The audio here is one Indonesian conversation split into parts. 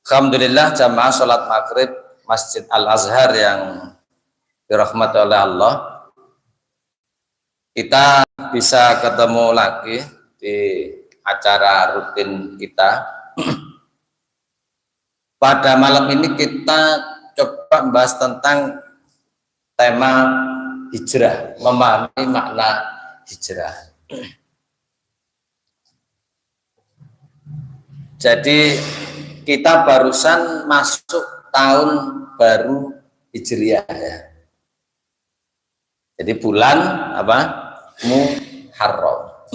Alhamdulillah jamaah sholat maghrib Masjid Al-Azhar yang dirahmati oleh Allah, kita bisa ketemu lagi di acara rutin kita. Pada malam ini kita coba membahas tentang tema hijrah, memahami makna hijrah. Jadi kita barusan masuk tahun baru Hijriah ya. Jadi bulan apa? Muharram.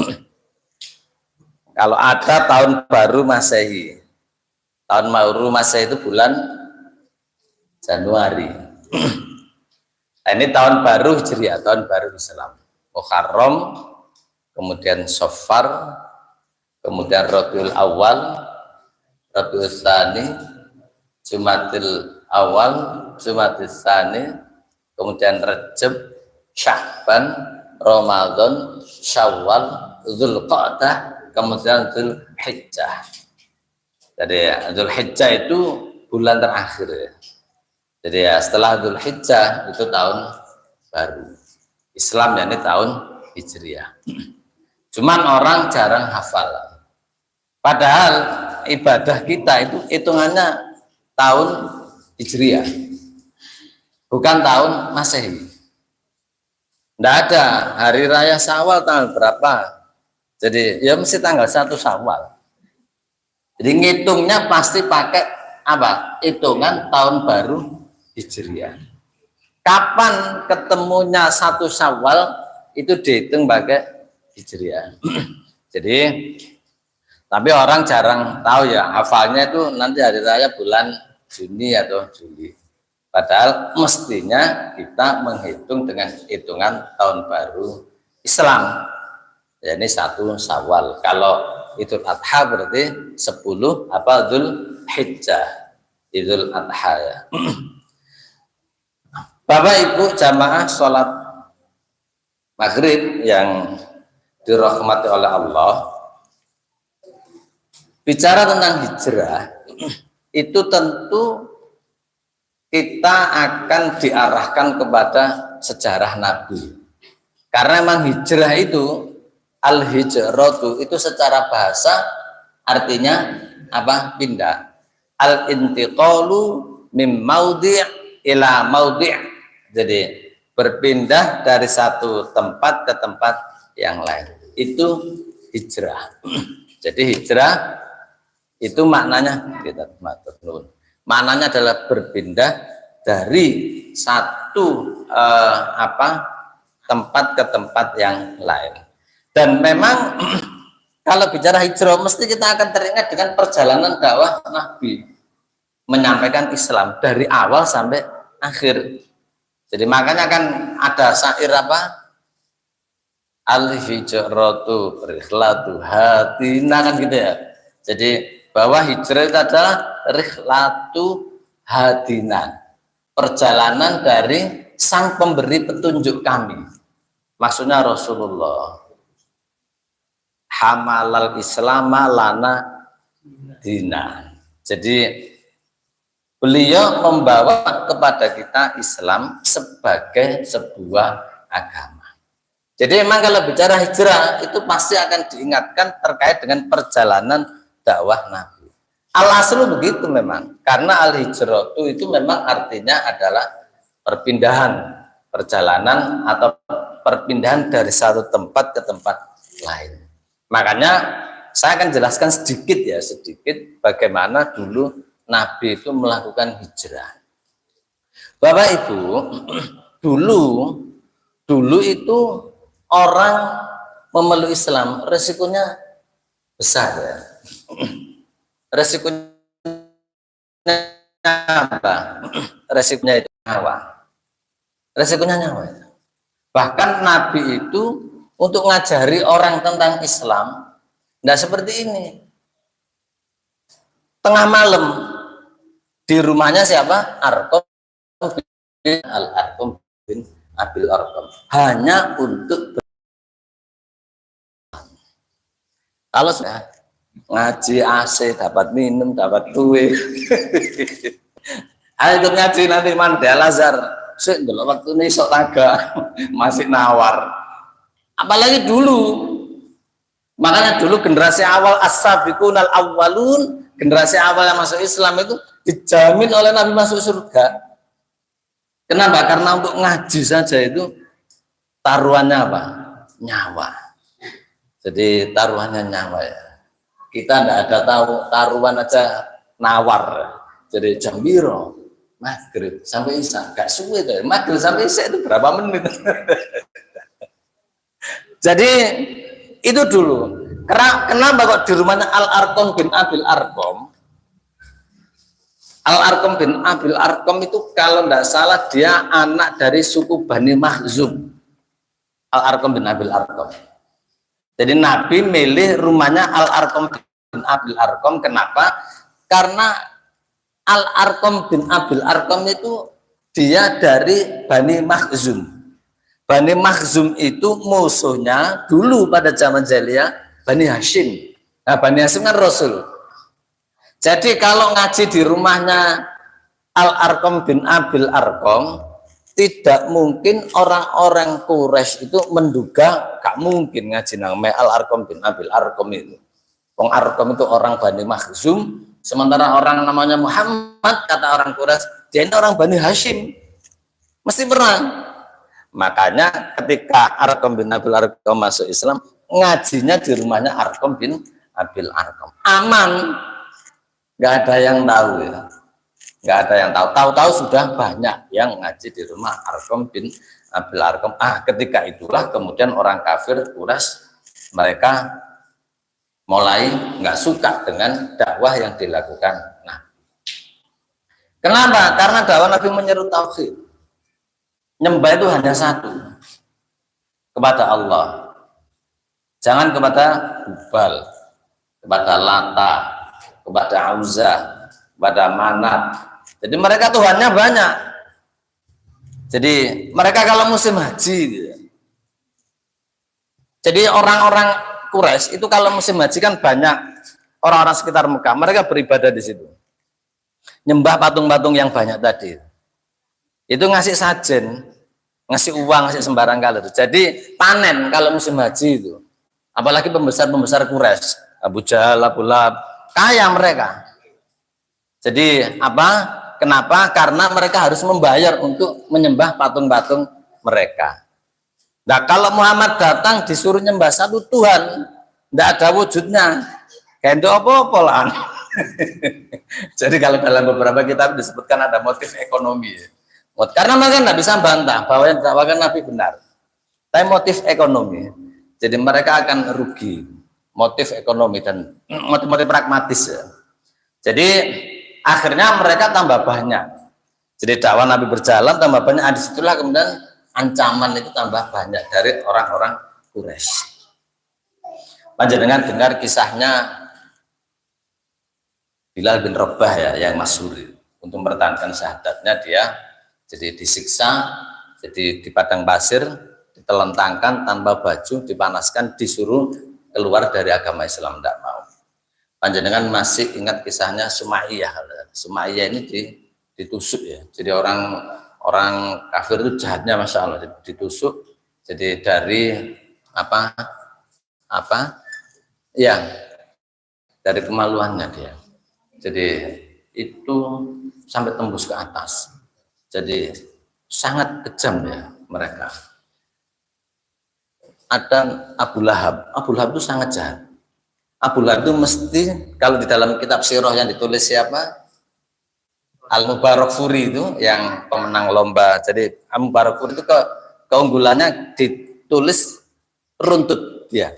Kalau ada tahun baru Masehi. Tahun baru Masehi itu bulan Januari. Nah, ini tahun baru Hijriah, tahun baru Islam. Muharram, kemudian Safar, kemudian Rabiul Awal, Rabiul Tsani, Jumadil Awal, Jumadil Tsani, kemudian Rajab, Sya'ban, Ramadan, Syawal, Dzulqa'dah, kemudian Dzulhijjah. Jadi Dzulhijjah itu bulan terakhir ya. Jadi ya, setelah Dzulhijjah itu tahun baru Islam, ya, ini tahun Hijriah. Cuman orang jarang hafal. Padahal ibadah kita itu hitungannya tahun Hijriah, bukan tahun Masehi. Tidak ada hari raya Syawal tanggal berapa. Jadi ya mesti tanggal 1 Syawal. Jadi ngitungnya pasti pakai apa? Hitungan tahun baru Hijriah. Kapan ketemunya 1 Syawal itu dihitung pakai Hijriah. Jadi tapi orang jarang tahu ya, hafalnya itu nanti hari raya bulan Juni atau Juli. Padahal mestinya kita menghitung dengan hitungan tahun baru Islam. Ya, ini 1 Syawal. Kalau Idul Adha berarti 10 apa? Dzulhijjah. Idul Adha ya. Bapak Ibu jamaah sholat maghrib yang dirahmati oleh Allah, bicara tentang hijrah itu tentu kita akan diarahkan kepada sejarah Nabi, karena memang hijrah itu al-hijratu itu secara bahasa artinya apa? Pindah. Al-intiqalu mim maudhi' ila maudhi'. Jadi berpindah dari satu tempat ke tempat yang lain, itu hijrah. Jadi hijrah itu maknanya kita maknanya adalah berpindah dari satu tempat ke tempat yang lain. Dan memang kalau bicara hijrah mesti kita akan teringat dengan perjalanan dakwah Nabi menyampaikan Islam dari awal sampai akhir. Jadi makanya kan ada syair apa? Al-hijratu rikhlatu hatina, kan gitu ya. Jadi bahwa hijrah itu adalah rikhlatu hatina, perjalanan dari sang pemberi petunjuk kami. Maksudnya Rasulullah. Hamalal islama lana dina. Jadi beliau membawa kepada kita Islam sebagai sebuah agama. Jadi memang kalau bicara hijrah itu pasti akan diingatkan terkait dengan perjalanan dakwah Nabi. Al-aslu begitu memang, karena al-hijrah itu memang artinya adalah perpindahan, perjalanan atau perpindahan dari satu tempat ke tempat lain. Makanya saya akan jelaskan sedikit bagaimana dulu Nabi itu melakukan hijrah. Bapak Ibu, dulu itu orang memeluk Islam resikonya besar ya. Resikonya apa? Resikonya itu nyawa. Resikonya nyawa. Bahkan Nabi itu untuk ngajari orang tentang Islam tidak seperti ini. Tengah malam di rumahnya siapa? Arqam bin Al-Arqam bin Abil Arqam, hanya untuk kalau ngaji AC, dapat minum, dapat duit. Ayo ikut ngaji nanti mandi Al-Azhar. Sik delok waktu ini sok taga masih nawar. Apalagi dulu. Makanya dulu generasi awal as-sabiqunal awwalun, generasi awal yang masuk Islam itu dijamin oleh Nabi masuk surga. Kenapa? Karena untuk ngaji saja itu taruhannya apa? Nyawa. Jadi taruhannya nyawa ya. Kita tidak ada taruhan aja nawar. Jadi jam biro, maghrib sampai isya, gak suwe tuh. Maghrib sampai isya itu berapa menit? Jadi itu dulu. Kenapa kok di rumahnya Al-Arqam bin Abil Arqam? Al-Arqam bin Abil Arqam itu kalau tidak salah dia anak dari suku Bani Makhzum. Al-Arqam bin Abil Arqam. Jadi Nabi milih rumahnya Al-Arqam bin Abil Arqam. Kenapa? Karena Al-Arqam bin Abil Arqam itu dia dari Bani Makhzum. Bani Makhzum itu musuhnya dulu pada zaman jahiliyah Bani Hashim. Nah, Bani Hashim kan Rasul. Jadi kalau ngaji di rumahnya Al-Arqam bin Abil Arqam, tidak mungkin orang-orang Quraisy itu menduga, gak mungkin ngaji namanya Al-Arqam bin Abil Arqam itu. Wong Arqam itu orang Bani Makhzum, sementara orang namanya Muhammad, kata orang Quraisy, dia ini orang Bani Hashim. Mesti pernah. Makanya ketika Arqam bin Abil Arqam masuk Islam, ngajinya di rumahnya Arqam bin Abil Arqam. Aman, nggak ada yang tahu ya, nggak ada yang tahu. Tahu-tahu sudah banyak yang ngaji di rumah Arqam bin Abil Arqam. Ketika itulah kemudian orang kafir Quraisy mereka mulai nggak suka dengan dakwah yang dilakukan. Nah, kenapa? Karena dakwah Nabi menyeru tauhid. Nyembah itu hanya satu, kepada Allah. Jangan kepada Hubal, kepada Lata, kepada Uzza, kepada Manat. Jadi mereka Tuhannya banyak. Jadi mereka kalau musim haji gitu. Jadi orang-orang Quraisy itu kalau musim haji kan banyak orang-orang sekitar Mekah, mereka beribadah di situ. Nyembah patung-patung yang banyak tadi. Itu ngasih sajen, ngasih uang, ngasih sembarang kali. Jadi panen kalau musim haji itu. Apalagi pembesar-pembesar Quraisy, Abu Jahal, Abu Lahab, kaya mereka. Jadi apa? Kenapa? Karena mereka harus membayar untuk menyembah patung-patung mereka. Nah, kalau Muhammad datang disuruh nyembah satu Tuhan, tidak ada wujudnya. Kendo apa-apa lah. Jadi kalau dalam beberapa kitab disebutkan ada motif ekonomi. Karena mereka tidak bisa bantah bahwa yang didakwakan Nabi benar. Tapi motif ekonomi. Jadi mereka akan rugi. Motif ekonomi dan motif-motif pragmatis ya. Jadi akhirnya mereka tambah banyak. Jadi dakwah Nabi berjalan tambah banyak. Disitulah kemudian ancaman itu tambah banyak dari orang-orang Quraisy. Panjenengan dengar kisahnya Bilal bin Rabah ya, yang masyhur untuk mempertahankan syahadatnya dia jadi disiksa, jadi di padang pasir, ditelentangkan tanpa baju, dipanaskan, disuruh keluar dari agama Islam, tidak mau. Panjenengan masih ingat kisahnya Sumaiyah. Sumaiyah ini ditusuk ya. Jadi orang kafir itu jahatnya masya Allah, ditusuk. Jadi dari apa ya, dari kemaluannya dia. Jadi itu sampai tembus ke atas. Jadi sangat kejam ya mereka. Ada Abu Lahab. Abu Lahab itu sangat jahat. Abu Lahab itu mesti, kalau di dalam kitab sirah yang ditulis siapa? Al-Mubarakfuri itu yang pemenang lomba. Jadi Al-Mubarakfuri itu keunggulannya ditulis runtut dia.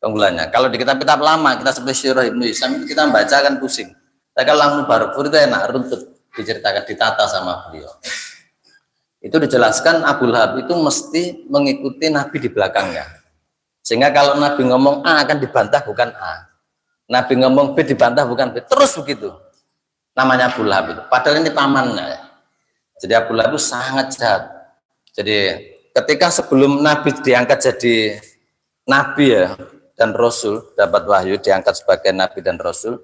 Keunggulannya. Kalau di kitab-kitab lama, kita seperti Sirah Ibnu Hisam itu kita membaca kan pusing. Tapi kalau Al-Mubarakfuri itu enak, runtut, diceritakan, ditata sama beliau. Itu dijelaskan Abu Lahab itu mesti mengikuti Nabi di belakangnya. Sehingga kalau Nabi ngomong A akan dibantah bukan A. Nabi ngomong B dibantah bukan B. Terus begitu. Namanya Abu Lahab itu. Padahal ini pamannya. Jadi Abu Lahab itu sangat jahat. Jadi ketika sebelum Nabi diangkat jadi Nabi ya, dan Rasul, dapat wahyu, diangkat sebagai Nabi dan Rasul,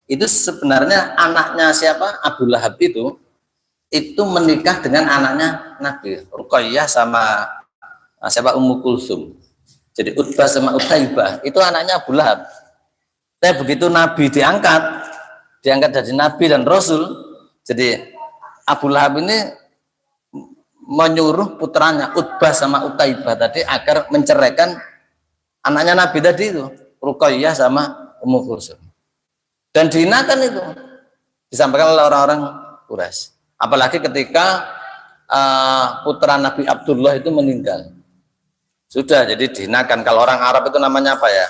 itu sebenarnya anaknya siapa? Abu Lahab itu menikah dengan anaknya Nabi, Ruqayyah sama siapa? Ummu Kulsum. Jadi Utbah sama Utaibah itu anaknya Abu Lahab. Tapi begitu Nabi diangkat dari Nabi dan Rasul, jadi Abu Lahab ini menyuruh putranya Utbah sama Utaibah tadi agar menceraikan anaknya Nabi tadi itu, Ruqayyah sama Ummu Kulsum. Dan dihinakan itu, disampaikan oleh orang-orang Quraisy. Apalagi ketika putra Nabi Abdullah itu meninggal. Sudah, jadi dihinakan. Kalau orang Arab itu namanya apa ya?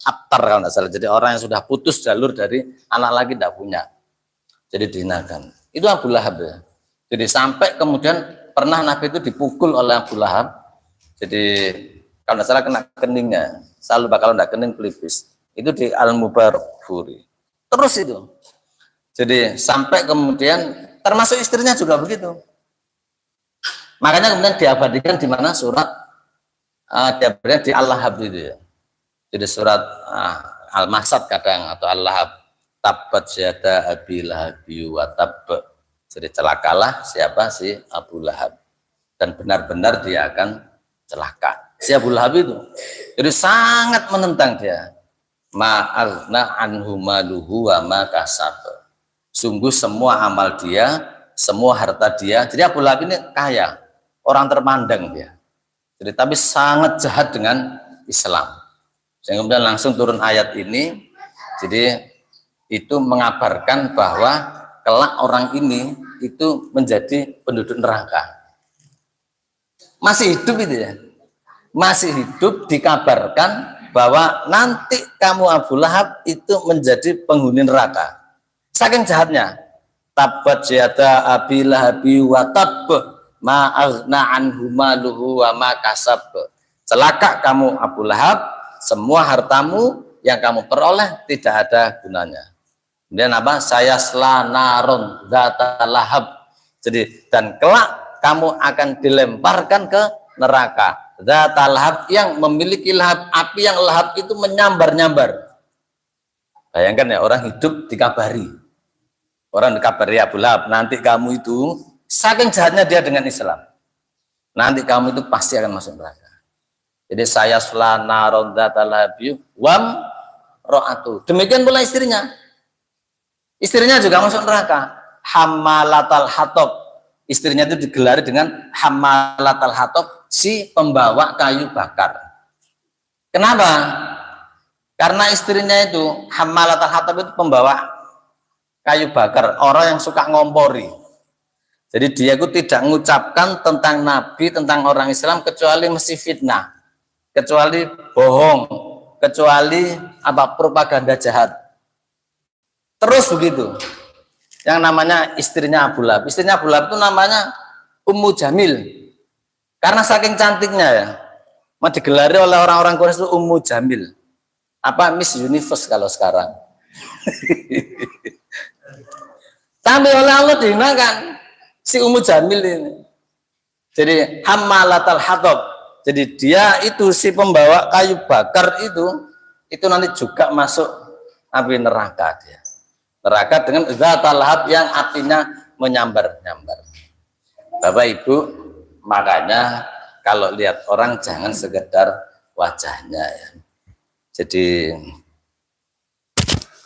Abtar kalau tidak salah. Jadi orang yang sudah putus jalur dari anak lagi tidak punya. Jadi dihinakan. Itu Abu Lahab ya. Jadi sampai kemudian pernah Nabi itu dipukul oleh Abu Lahab. Jadi kalau tidak salah kena keningnya. Selalu bakal tidak kening pelipis. Itu di Al-Mubarakfuri. Terus itu. Jadi sampai kemudian termasuk istrinya juga begitu. Makanya kemudian diabadikan di mana surat diabadikan di Al-Lahab itu ya. Jadi surat Al-Masad kadang atau Al-Lahab, tabbat yada abi lahabi wa tabb. Jadi celakalah siapa si Abu Lahab, dan benar-benar dia akan celaka si Abu Lahab itu. Jadi sangat menentang dia. Ma'aghna anhu maluhu wa ma kasab. Sungguh semua amal dia, semua harta dia. Jadi Abu Lahab ini kaya, orang terpandang dia. Jadi tapi sangat jahat dengan Islam. Sehingga kemudian langsung turun ayat ini. Jadi itu mengabarkan bahwa kelak orang ini itu menjadi penduduk neraka. Masih hidup itu ya. Masih hidup, dikabarkan bahwa nanti kamu Abu Lahab itu menjadi penghuni neraka. Saking jahatnya. Tabbat yada abi lahabi wa tabb ma aghna anhu maluhu wa ma kasab. Celaka kamu Abu Lahab, semua hartamu yang kamu peroleh tidak ada gunanya. Kemudian apa? Saya slanaron dzata lahab. Jadi dan kelak kamu akan dilemparkan ke neraka. Dzata lahab yang memiliki lahab, api yang lahab itu menyambar-nyambar. Bayangkan ya, orang hidup dikabari. Orang dikabari Abu Lahab, nanti kamu itu saking jahatnya dia dengan Islam, nanti kamu itu pasti akan masuk neraka. Jadi saya selana ronda talabiu wam ro'atu. Demikian pula istrinya. Istrinya juga masuk neraka. Hammalatal hatab. Istrinya itu digelari dengan hammalatal hatab, si pembawa kayu bakar. Kenapa? Karena istrinya itu hammalatal hatab itu pembawa kayu bakar, orang yang suka ngompori. Jadi dia itu tidak mengucapkan tentang Nabi, tentang orang Islam kecuali mesti fitnah, kecuali bohong, kecuali apa propaganda jahat. Terus begitu. Yang namanya istrinya Abu Lahab. Istrinya Abu Lahab itu namanya Ummu Jamil. Karena saking cantiknya ya, mau digelari oleh orang-orang Quraisy itu Ummu Jamil. Apa Miss Universe kalau sekarang. Tapi oleh Allah dihinakan si Ummu Jamil ini. Jadi hammalatal hatab. Jadi dia itu si pembawa kayu bakar itu nanti juga masuk api neraka dia. Neraka dengan dzata lahab yang apinya menyambar-nyambar. Bapak Ibu, makanya kalau lihat orang jangan sekedar wajahnya ya. Jadi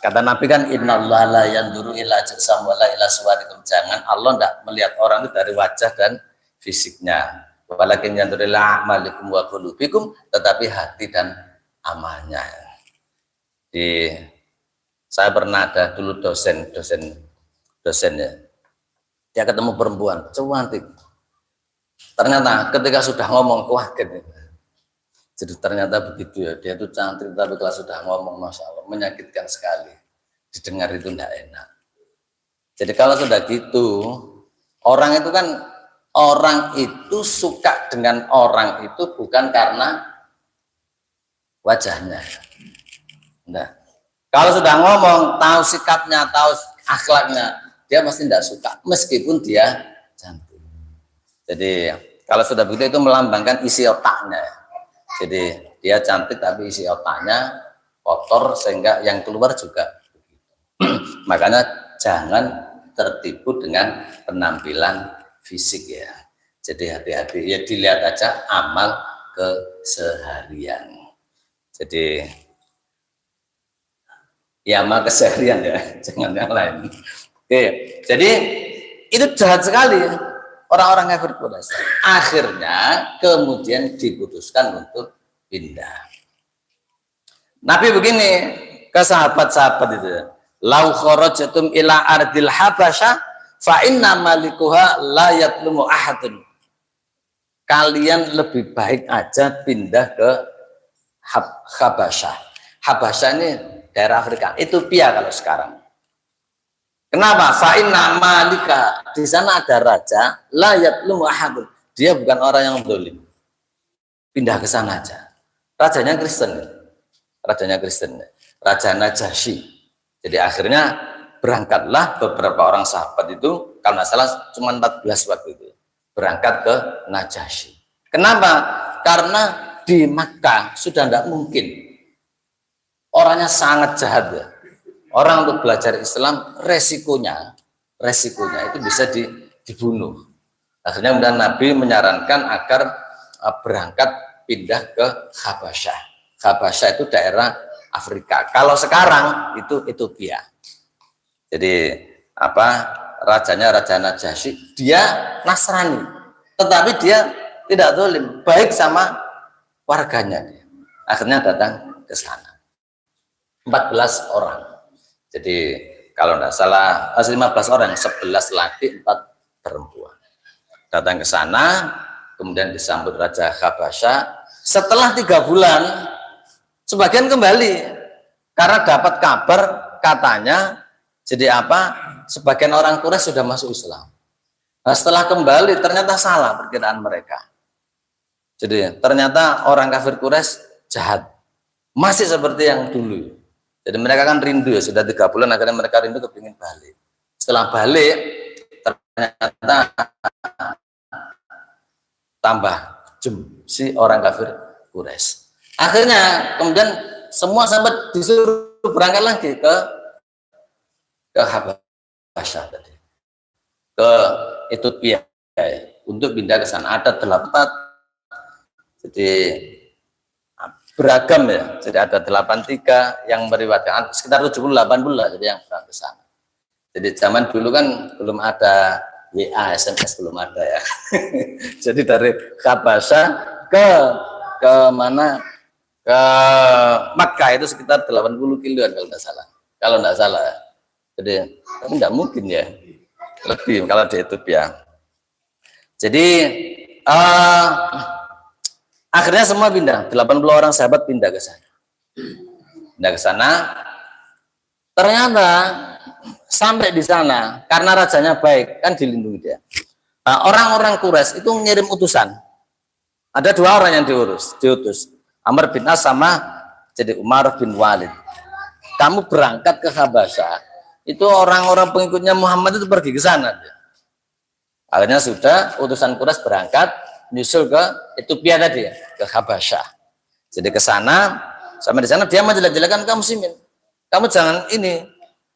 kata Nabi kan innallaha la yanzuru ila jasam wala ila suwarikum. Jangan Allah tidak melihat orang itu dari wajah dan fisiknya. Walakin yanzuru ila a'malikum wa qulubikum, tetapi hati dan amalnya. Saya pernah ada dulu dosen ya. Dia ketemu perempuan cantik. Ternyata ketika sudah ngomong kaget. Jadi ternyata begitu ya, dia itu cantik tapi kalau sudah ngomong Masya Allah menyakitkan sekali, didengar itu tidak enak. Jadi kalau sudah gitu, orang itu suka dengan orang itu bukan karena wajahnya. Nah, kalau sudah ngomong, tahu sikapnya, tahu akhlaknya, dia pasti tidak suka meskipun dia cantik. Jadi kalau sudah begitu itu melambangkan isi otaknya. Jadi dia cantik tapi isi otaknya kotor sehingga yang keluar juga begitu. Makanya jangan tertipu dengan penampilan fisik ya. Jadi hati-hati ya, dilihat aja amal keseharian. Jadi ya amal keseharian ya, jangan yang lain. Oke, jadi itu jahat sekali orang-orang kafir Quraisy. Akhirnya kemudian diputuskan untuk pindah. Nabi begini ke sahabat-sahabat itu, lau kharajatum ila ardil habasyah fa inna malikuha la yatlumu ahadun. Kalian lebih baik aja pindah ke Habasyah. Habasyah ini daerah Afrika, Ethiopia kalau sekarang. Kenapa? Fa inna malika, di sana ada raja la yatlumu ahadun. Dia bukan orang yang zalim. Pindah ke sana aja. Rajanya Kristen. Rajanya Kristen. Raja Najasyi. Jadi akhirnya berangkatlah beberapa orang sahabat itu, kalau nggak salah cuma 14 waktu itu, berangkat ke Najasyi. Kenapa? Karena di Makkah sudah tidak mungkin, orangnya sangat jahat ya. Orang untuk belajar Islam resikonya itu bisa dibunuh. Akhirnya kemudian Nabi menyarankan agar berangkat pindah ke Habasyah. Habasyah itu daerah Afrika. Kalau sekarang itu Ethiopia. Jadi rajanya Raja Najasyi, dia Nasrani, tetapi dia tidak zalim, baik sama warganya dia. Akhirnya datang ke sana. 14 orang. Jadi kalau tidak salah 15 orang, 11 laki, 4 perempuan. Datang ke sana, kemudian disambut Raja Habasyah. Setelah 3 bulan, sebagian kembali karena dapat kabar katanya, jadi sebagian orang Quraisy sudah masuk Islam. Nah, setelah kembali ternyata salah perkiraan mereka. Jadi ternyata orang kafir Quraisy jahat, masih seperti yang dulu. Jadi mereka kan rindu ya, sudah 3 bulan akhirnya mereka rindu kepingin balik. Setelah balik ternyata tambah jem si orang kafir Quraisy. Akhirnya kemudian semua sahabat disuruh berangkat lagi ke Habasyah tadi, ke Ethiopia untuk pindah ke sana. Ada 8, jadi beragam ya. Jadi ada 83 yang meriwayatkan, sekitar 70-80 jadi yang berangkat ke sana. Jadi zaman dulu kan belum ada WA, SMS belum ada ya. Jadi dari Habasyah ke mana? Ke Makkah itu sekitar 80 kiloan kalau tidak salah. Kalau tidak salah. Jadi tapi tidak mungkin ya. Lebih kalau di Ethiopia. Jadi akhirnya semua pindah, 80 orang sahabat pindah ke sana. Pindah ke sana. Ternyata sampai di sana karena rajanya baik, kan dilindungi dia. Nah, orang-orang Quraisy itu ngirim utusan. Ada 2 orang yang diutus. Amr bin As sama jadi Umar bin Walid. Kamu berangkat ke Habasyah. Itu orang-orang pengikutnya Muhammad itu pergi ke sana. Akhirnya sudah utusan Quraisy berangkat nyusul ke Ethiopia tadi ya, ke Habasyah. Jadi ke sana, sampai di sana dia menjelek-jelekan kaum muslimin. Kamu jangan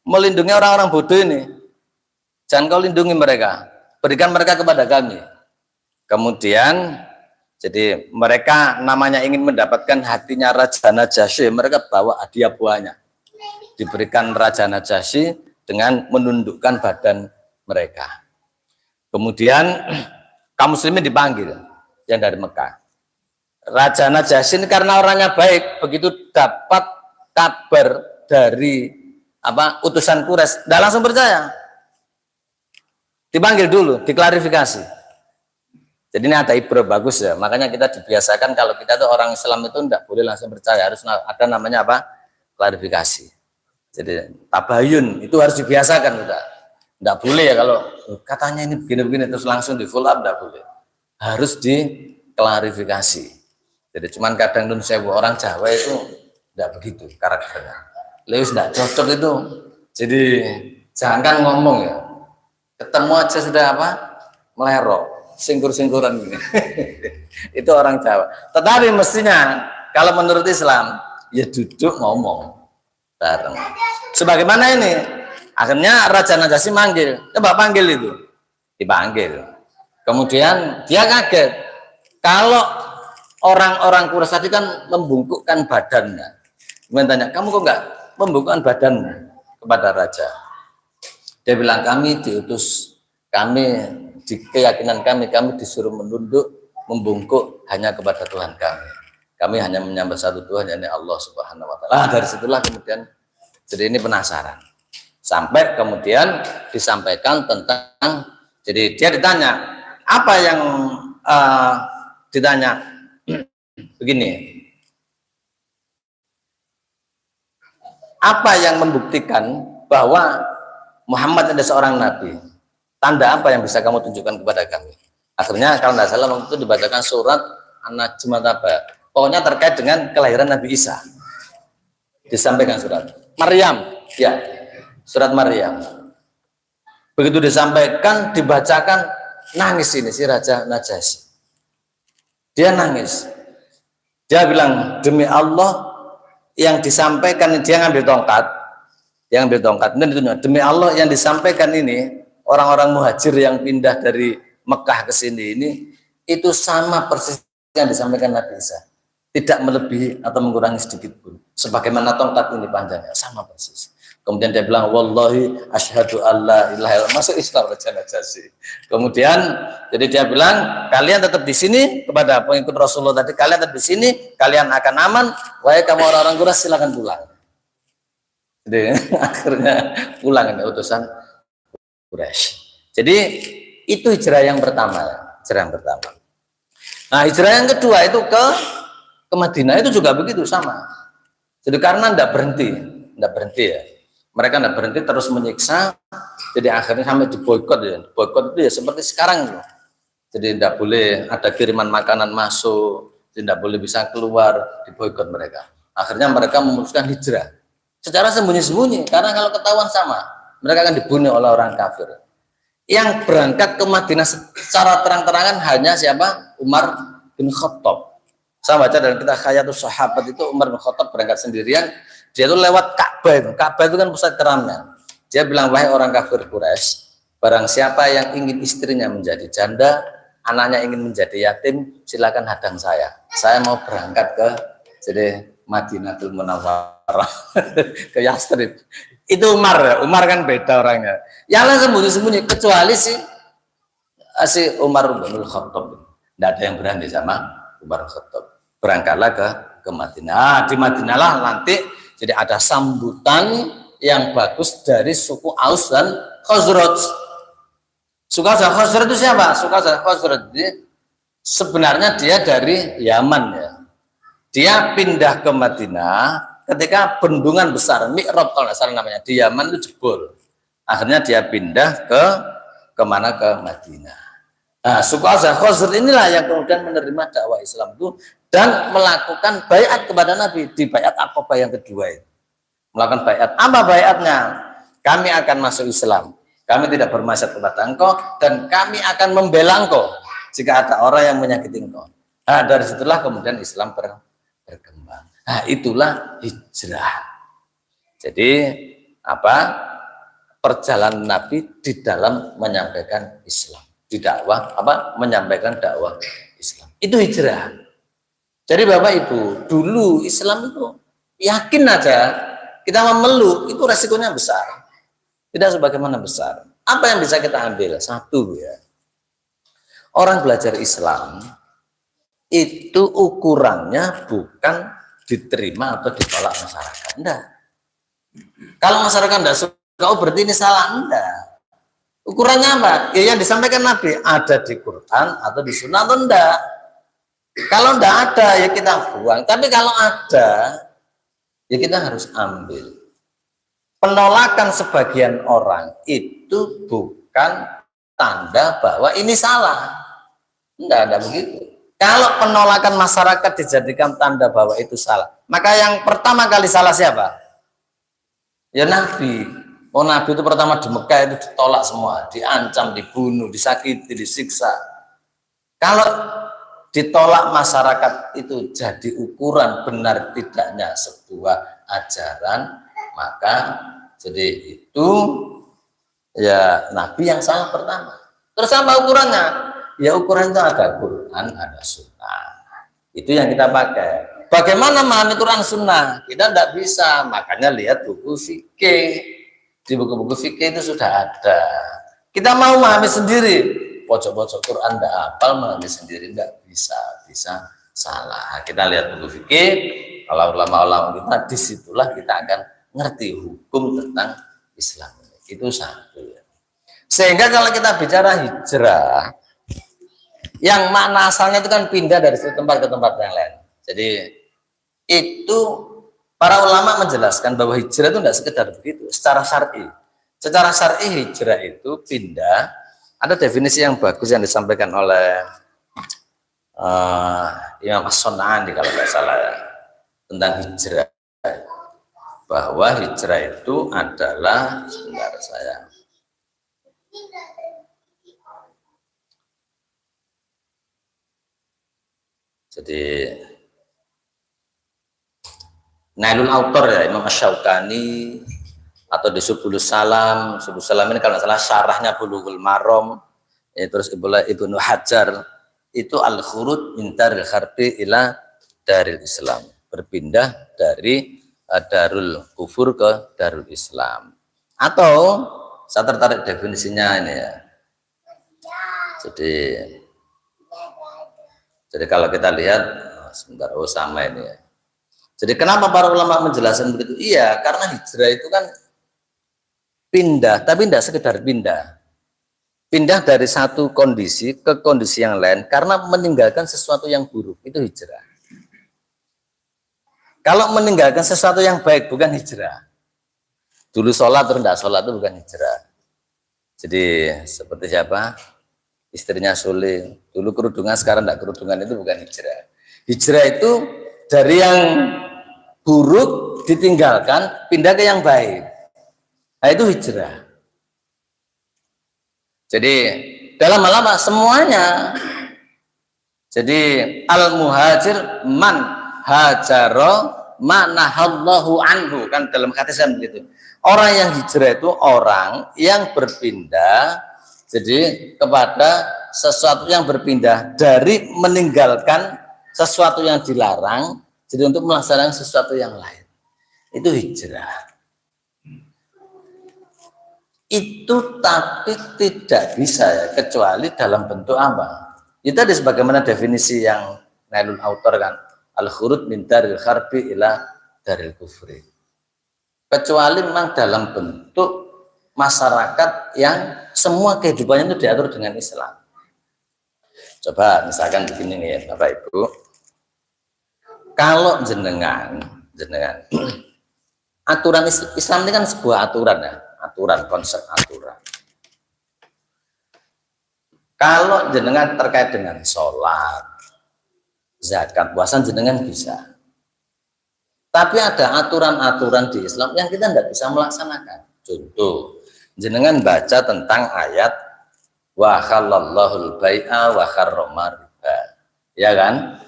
melindungi orang-orang bodoh ini. Jangan kau lindungi mereka. Berikan mereka kepada kami. Kemudian jadi mereka namanya ingin mendapatkan hatinya Raja Najasyi, mereka bawa hadiah buahnya. Diberikan Raja Najasyi dengan menundukkan badan mereka. Kemudian kaum muslimin dipanggil yang dari Mekah. Raja Najasyi ini karena orangnya baik, begitu dapat kabar dari utusan Quraisy, tidak langsung percaya. Dipanggil dulu, diklarifikasi. Jadi ini ada ibrah bagus ya. Makanya kita dibiasakan kalau kita tuh orang Islam itu tidak boleh langsung percaya, harus ada namanya klarifikasi. Jadi tabayun itu harus dibiasakan udah. Tidak boleh ya kalau katanya ini begini-begini terus langsung di full up, tidak boleh. Harus diklarifikasi. Jadi cuman kadang nun sewu orang Jawa itu tidak begitu karakternya. Lewis tidak cocok itu. Jadi jangan ngomong ya. Ketemu aja sudah melerok. singkur-singkuran gini. Itu orang Jawa. Tetapi mestinya kalau menurut Islam ya duduk ngomong bareng. Sebagaimana ini, akhirnya Raja Najasyi manggil, coba panggil itu, dipanggil. Kemudian dia kaget. Kalau orang-orang Quraisy tadi kan membungkukkan badannya. Kemudian tanya, kamu kok enggak membungkukkan badanmu kepada raja? Dia bilang, kami diutus, kami di keyakinan kami disuruh menunduk, membungkuk hanya kepada Tuhan kami. Kami hanya menyembah satu Tuhan, yakni Allah Subhanahu wa Ta'ala. Dari situlah kemudian jadi ini penasaran. Sampai kemudian disampaikan tentang, jadi dia ditanya, apa yang ditanya? Begini, apa yang membuktikan bahwa Muhammad adalah seorang nabi? Tanda apa yang bisa kamu tunjukkan kepada kami? Akhirnya kalau tidak salah waktu itu dibacakan surat An-Najm apa? Pokoknya terkait dengan kelahiran Nabi Isa. Disampaikan surat Maryam, ya, surat Maryam. Begitu disampaikan, dibacakan, nangis ini si Raja Najasyi. Dia nangis. Dia bilang, demi Allah yang disampaikan, dia ngambil tongkat, dan ditunjuk, demi Allah yang disampaikan ini, orang-orang muhajir yang pindah dari Mekah ke sini ini, itu sama persis yang disampaikan Nabi Isa. Tidak melebihi atau mengurangi sedikit pun. Sebagaimana tongkat ini panjangnya, sama persis. Kemudian dia bilang, wallahi asyhadu alla ilaha illallah, masuk Islam Raja Najasyi. Kemudian jadi dia bilang, kalian tetap di sini kepada pengikut Rasulullah tadi, kalian tetap di sini, kalian akan aman. Wahai kamu orang-orang Quraisy, silakan pulang. Jadi akhirnya pulang ini utusan Quraisy. Jadi itu hijrah yang pertama, hijrah yang pertama. Nah, hijrah yang kedua itu ke Madinah itu juga begitu sama. Jadi karena tidak berhenti ya. Mereka tidak berhenti terus menyiksa, jadi akhirnya sampai diboikot ya. Boikot itu ya seperti sekarang gitu. Jadi tidak boleh ada kiriman makanan masuk, tidak boleh bisa keluar, diboikot mereka. Akhirnya mereka memutuskan hijrah secara sembunyi-sembunyi, karena kalau ketahuan sama, mereka akan dibunuh oleh orang kafir. Yang berangkat ke Madinah secara terang-terangan hanya siapa? Umar bin Khattab. Saya baca dalam kitab Hayatus Sahabat itu Umar bin Khattab berangkat sendirian. Dia itu lewat Ka'bah itu. Ka'bah itu kan pusat keramnya. Dia bilang, wahai orang kafir Quraisy, barang siapa yang ingin istrinya menjadi janda, anaknya ingin menjadi yatim, silakan hadang saya. Saya mau berangkat ke jadi Madinatul Munawwarah ke Yastrib. Itu Umar ya. Umar kan beda orangnya. Yang lain sembunyi-sembunyi kecuali si Umar bin Khattab. Tidak ada yang berani sama Umar bin Khattab. Berangkatlah ke Madinah. Nah, di Madinah lah nanti jadi ada sambutan yang bagus dari suku Aus dan Khazraj. Suku Aus dan Khazraj itu siapa? Suku Aus dan Khazraj sebenarnya dia dari Yaman ya. Dia pindah ke Madinah ketika bendungan besar Mi'rab kalau nggak salah namanya di Yaman itu jebol. Akhirnya dia pindah ke mana? Ke Madinah. Nah, suku Aus dan Khazraj inilah yang kemudian menerima dakwah Islam itu dan melakukan baiat kepada Nabi di baiat Aqabah yang kedua itu. Melakukan baiat. Apa baiatnya? Kami akan masuk Islam. Kami tidak bermaksud kepada engkau dan kami akan membela engkau jika ada orang yang menyakiti engkau. Nah, dari situlah kemudian Islam berkembang. Nah, itulah hijrah. Jadi apa? Perjalanan Nabi di dalam menyampaikan Islam, di dakwah apa? Menyampaikan dakwah Islam. Itu hijrah. Jadi Bapak Ibu, dulu Islam itu yakin aja kita memeluk itu resikonya besar. Tidak sebagaimana besar. Apa yang bisa kita ambil? Satu ya. Orang belajar Islam itu ukurannya bukan diterima atau ditolak masyarakat. Enggak. Kalau masyarakat enggak suka, oh berarti ini salah. Enggak. Ukurannya apa? Ya yang disampaikan Nabi ada di Quran atau di Sunnah atau enggak. Kalau enggak ada ya kita buang. Tapi kalau ada ya kita harus ambil. Penolakan sebagian orang itu bukan tanda bahwa ini salah. Enggak ada begitu. Kalau penolakan masyarakat dijadikan tanda bahwa itu salah, maka yang pertama kali salah siapa? Ya Nabi. Oh Nabi itu pertama di Mekah itu ditolak semua, diancam, dibunuh, disakiti, disiksa. Kalau ditolak masyarakat itu jadi ukuran benar tidaknya sebuah ajaran, maka jadi itu ya Nabi yang salah pertama. Terus apa ukurannya? Ya ukuran itu ada Quran, ada Sunnah. Itu yang kita pakai. Bagaimana memahami Quran Sunnah? Kita tidak bisa, makanya lihat buku fikih. Di buku-buku fikih itu sudah ada. Kita mau memahami sendiri, pojok-pojok Quran tidak hafal, memahami sendiri tidak bisa, bisa salah. Kita lihat buku fikih, kalau ulama-ulama kita, disitulah kita akan ngerti hukum tentang Islam. Itu satu ya. Sehingga kalau kita bicara hijrah, yang makna asalnya itu kan pindah dari satu tempat ke tempat yang lain. Jadi itu para ulama menjelaskan bahwa hijrah itu tidak sekedar begitu. Secara syar'i hijrah itu pindah. Ada definisi yang bagus yang disampaikan oleh Imam As-Sun'ani kalau nggak salah ya, tentang hijrah. Bahwa hijrah itu adalah, sebentar saya. Jadi Nailul Autor ya, Imam Asy-Syaukani, atau di Subulus Salam. Subulus Salam ini kalau nggak salah syarahnya Bulughul Maram, ya, terus Ibnu Hajar itu al-khuruj min daril harbi ila daril Islam, berpindah dari darul kufur ke darul Islam. Atau saya tertarik definisinya ini ya. Jadi kalau kita lihat sebentar, sama ini ya. Jadi kenapa para ulama menjelaskan begitu? Iya, karena hijrah itu kan pindah, tapi tidak sekedar pindah. Pindah dari satu kondisi ke kondisi yang lain karena meninggalkan sesuatu yang buruk, itu hijrah. Kalau meninggalkan sesuatu yang baik bukan hijrah. Dulu sholat terus tidak sholat itu bukan hijrah. Jadi seperti siapa? Istrinya suling, dulu kerudungan sekarang tidak kerudungan, itu bukan hijrah. Hijrah itu dari yang buruk ditinggalkan pindah ke yang baik. Nah, itu hijrah. Jadi dalam hal apa? Semuanya. Jadi al-muhajir man hajaro manahallahu anhu, kan dalam hadis kan begitu. Orang yang hijrah itu orang yang berpindah jadi kepada sesuatu yang berpindah dari meninggalkan sesuatu yang dilarang, jadi untuk melaksanakan sesuatu yang lain. Itu hijrah. Itu tapi tidak bisa ya, kecuali dalam bentuk apa? Itu tadi sebagaimana definisi yang Nailul Autor kan, al-khuruj min daril harbi ila daril kufri. Kecuali memang dalam bentuk masyarakat yang semua kehidupannya itu diatur dengan Islam. Coba misalkan begini nih ya Bapak Ibu. Kalau jenengan aturan Islam ini kan sebuah aturan ya, aturan, konsep aturan. Kalau jenengan terkait dengan sholat, zakat, puasa, jenengan bisa. Tapi ada aturan-aturan di Islam yang kita tidak bisa melaksanakan. Contoh, jenengan baca tentang ayat wa halallahu al-bai'a wa harrama riba. Ya kan?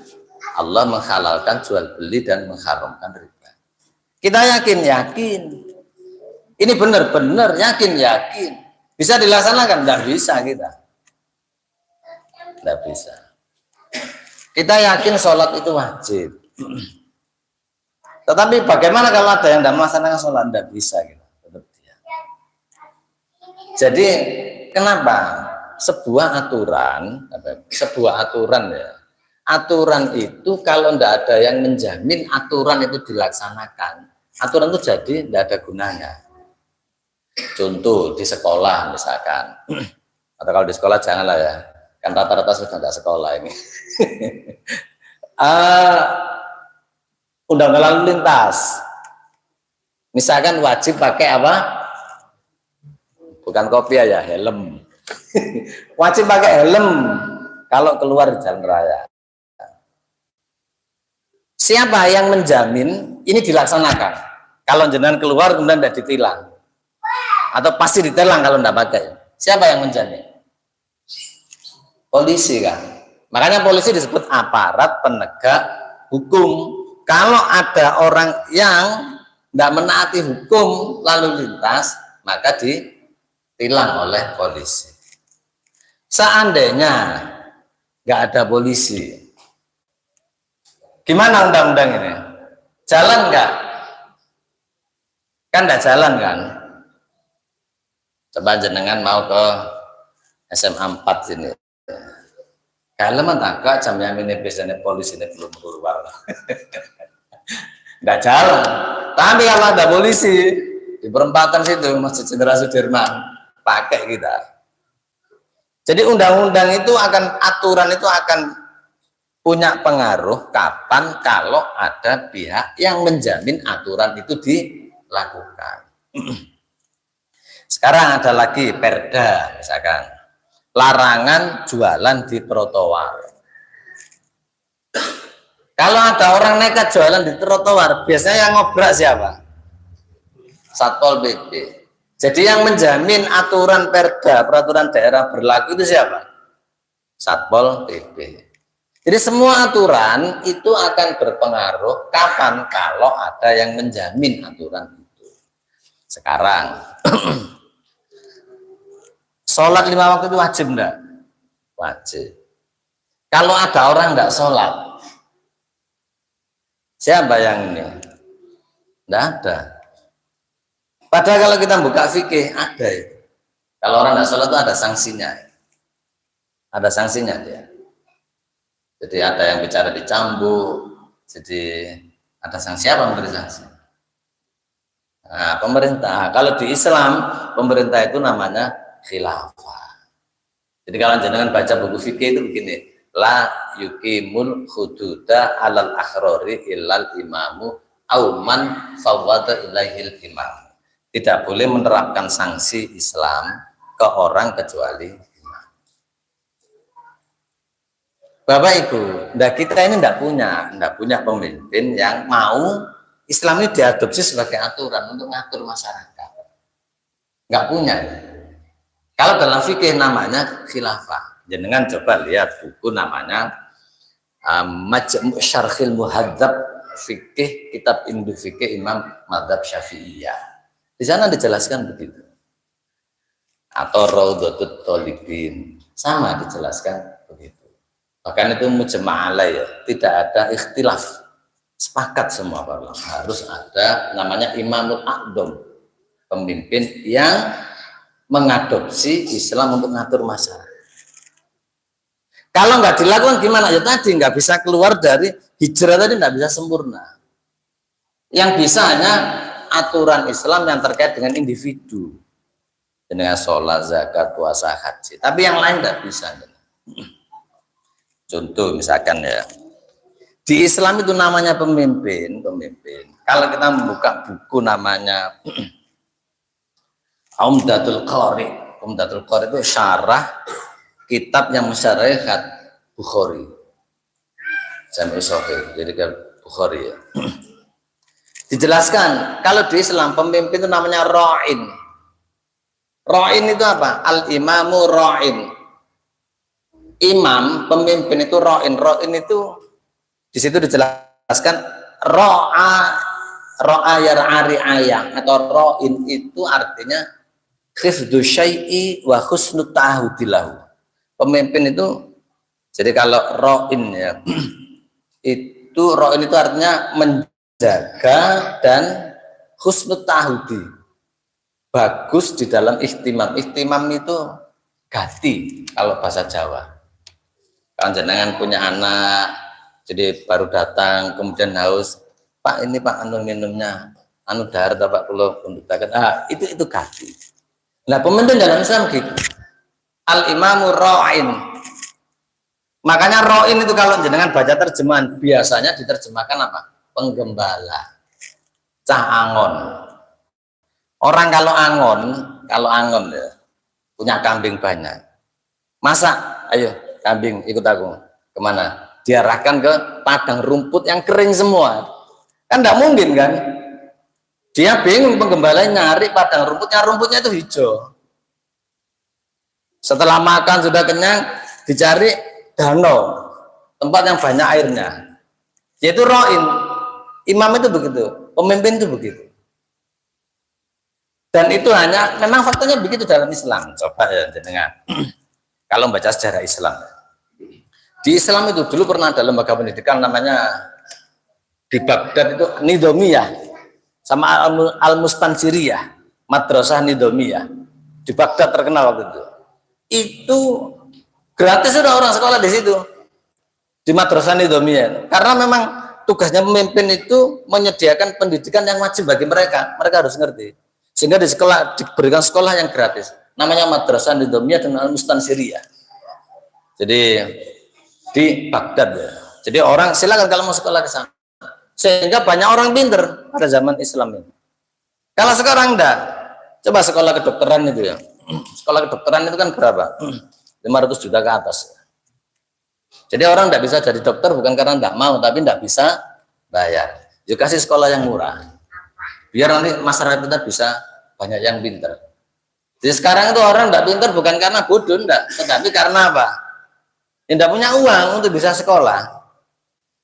Allah menghalalkan jual beli dan mengharamkan riba. Kita yakin. Ini benar-benar yakin. Bisa dilaksanakan? Tidak bisa kita. Tidak bisa. Kita yakin sholat itu wajib. Tetapi bagaimana kalau ada yang tidak melaksanakan sholat? Tidak bisa gitu. Jadi kenapa sebuah aturan ya, aturan itu kalau tidak ada yang menjamin aturan itu dilaksanakan, aturan itu jadi tidak ada gunanya. Contoh di sekolah misalkan, atau kalau di sekolah janganlah ya, kan rata-rata sudah tidak sekolah ini. Undang-undang lalu lintas, misalkan wajib pakai apa? Bukan kopiah ya, helm. Wajib pakai helm kalau keluar di jalan raya. Siapa yang menjamin ini dilaksanakan? Kalau jenengan keluar kemudian tidak ditilang, atau pasti ditilang kalau tidak pakai. Siapa yang menjamin? Polisi kan. Makanya polisi disebut aparat penegak hukum. Kalau ada orang yang tidak menaati hukum lalu lintas, maka ditilang oleh polisi. Seandainya nggak ada polisi, gimana undang-undang ini? Jalan nggak? Kan nggak jalan kan? Coba jenengan mau ke SMA 4 sini. Kalau mentaka jamnya ini biasanya polisi ini belum keluar. Nggak jalan. Tapi kalau ada polisi di perempatan situ Masjid Jenderal Sudirman pakai kita. Jadi undang-undang itu aturan itu akan punya pengaruh kapan kalau ada pihak yang menjamin aturan itu dilakukan. Sekarang ada lagi perda, misalkan larangan jualan di trotoar. Kalau ada orang nekat jualan di trotoar, biasanya yang ngobrak siapa? Satpol PP. Jadi yang menjamin aturan perda, peraturan daerah berlaku itu siapa? Satpol PP. Jadi semua aturan itu akan berpengaruh kapan kalau ada yang menjamin aturan itu. Sekarang sholat 5 waktu itu wajib enggak? Wajib. Kalau ada orang enggak sholat, siapa yang ini? Enggak ada. Padahal kalau kita buka fikih ada itu. Kalau orang enggak sholat itu ada sanksinya. Ada sanksinya dia. Jadi ada yang bicara dicambuk. Jadi ada sanksi apa memberi sanksi? Nah, pemerintah. Kalau di Islam pemerintah itu namanya khilafah. Jadi kalau jenengan baca buku fikih itu begini, la yuqimul hududa alal akhrori illal imamu auman fawwada ilaihil imam. Tidak boleh menerapkan sanksi Islam ke orang kecuali imam. Bapak Ibu, kita ini tidak punya pemimpin yang mau Islam ini diadopsi sebagai aturan untuk ngatur masyarakat. Nggak punya. Kalau dalam fikih namanya khilafah. Jenengan coba lihat buku namanya Majmu' Syarhil Muhadzab Fikih Kitab Indu Fikih Imam Madzhab Syafi'iyah. Di sana dijelaskan begitu. Atau Raudhatut Thalibin sama dijelaskan begitu. Bahkan itu mujma' alaih, tidak ada ikhtilaf. Sepakat semua para ulama harus ada namanya Imamul A'dham, pemimpin yang mengadopsi Islam untuk mengatur masyarakat. Kalau nggak dilakukan gimana? Ya tadi nggak bisa keluar dari hijrah tadi, nggak bisa sempurna. Yang bisa hanya aturan Islam yang terkait dengan individu, dengan sholat, zakat, puasa, haji. Tapi yang lain nggak bisa. Contoh misalkan ya, di Islam itu namanya pemimpin. Kalau kita membuka buku namanya Umdatul Qari. Umdatul Qari itu syarah kitab yang mensyarahi Bukhari. Jami' Shahih. Jadi ke Bukhari ya. Dijelaskan kalau di Islam pemimpin itu namanya ra'in. Ra'in itu apa? Al-imamu ra'in. Imam, pemimpin itu ra'in. Ra'in itu di situ dijelaskan ra'a yar'ari ayah atau ra'in itu artinya khifdu syai'i wa husnut ta'ahudilahu. Pemimpin itu, jadi kalau ra'in ya, itu ra'in itu artinya menjaga dan husnut ta'ahudi, bagus di dalam ihtimam. Ihtimam itu gati kalau bahasa Jawa. Kalau jenengan punya anak, jadi baru datang, kemudian haus, Pak ini Pak anu minumnya, anu dahar Pak kulo untuk itu gati. Nah pemimpin dalam Islam gitu. Al-imamu ra'in. Makanya ra'in itu kalau jenengan baca terjemahan biasanya diterjemahkan apa? Penggembala, cah angon. Orang kalau angon ya, punya kambing banyak. Masa, ayo kambing ikut aku kemana? Diarahkan ke padang rumput yang kering semua. Kan tidak mungkin kan? Dia bingung, penggembala nyari padang rumputnya itu hijau. Setelah makan sudah kenyang, dicari danau, tempat yang banyak airnya. Yaitu ro'in. Imam itu begitu, pemimpin itu begitu. Dan itu hanya, memang faktanya begitu dalam Islam. Coba ya dengan kalau membaca sejarah Islam. Di Islam itu dulu pernah ada lembaga pendidikan namanya di Baghdad itu Nidomiyah sama Al-Mustansiriyah, Madrasah Nidomiyah. Di Baghdad terkenal waktu itu. Itu gratis sudah orang sekolah di situ. Di Madrasah Nidomiyah. Karena memang tugasnya pemimpin itu menyediakan pendidikan yang wajib bagi mereka. Mereka harus ngerti. Sehingga di sekolah diberikan sekolah yang gratis. Namanya Madrasah Nidomiyah dan Al-Mustansiriyah. Jadi di Baghdad ya. Jadi orang silakan kalau mau sekolah ke sana. Sehingga banyak orang pinter pada zaman Islam ini. Kalau sekarang enggak, coba sekolah kedokteran itu ya. Sekolah kedokteran itu kan berapa? 500 juta ke atas. Jadi orang enggak bisa jadi dokter bukan karena enggak mau, tapi enggak bisa bayar. Yuk kasih sekolah yang murah. Biar nanti masyarakat kita bisa banyak yang pinter. Jadi sekarang itu orang enggak pinter bukan karena bodoh enggak, tetapi karena apa? Tidak punya uang untuk bisa sekolah.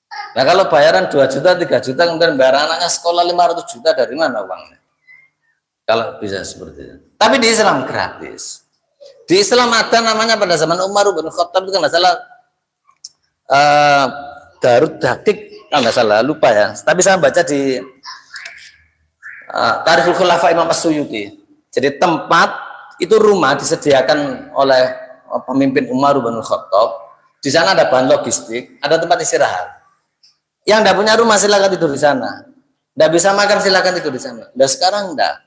Nah kalau bayaran 2 juta, 3 juta, kemudian bayar anaknya sekolah 500 juta, dari mana uangnya? Kalau bisa seperti itu. Tapi di Islam gratis. Di Islam ada namanya pada zaman Umar bin Khattab itu kan nggak salah Darud Dakik, kalau nggak salah, lupa ya. Tapi saya baca di Tarikhul Khulafa Imam As-Suyuti. Jadi tempat itu rumah disediakan oleh pemimpin Umar bin Khattab. Di sana ada bahan logistik, ada tempat istirahat. Yang tidak punya rumah silakan tidur di sana. Tidak bisa makan silakan tidur di sana. Dan sekarang enggak.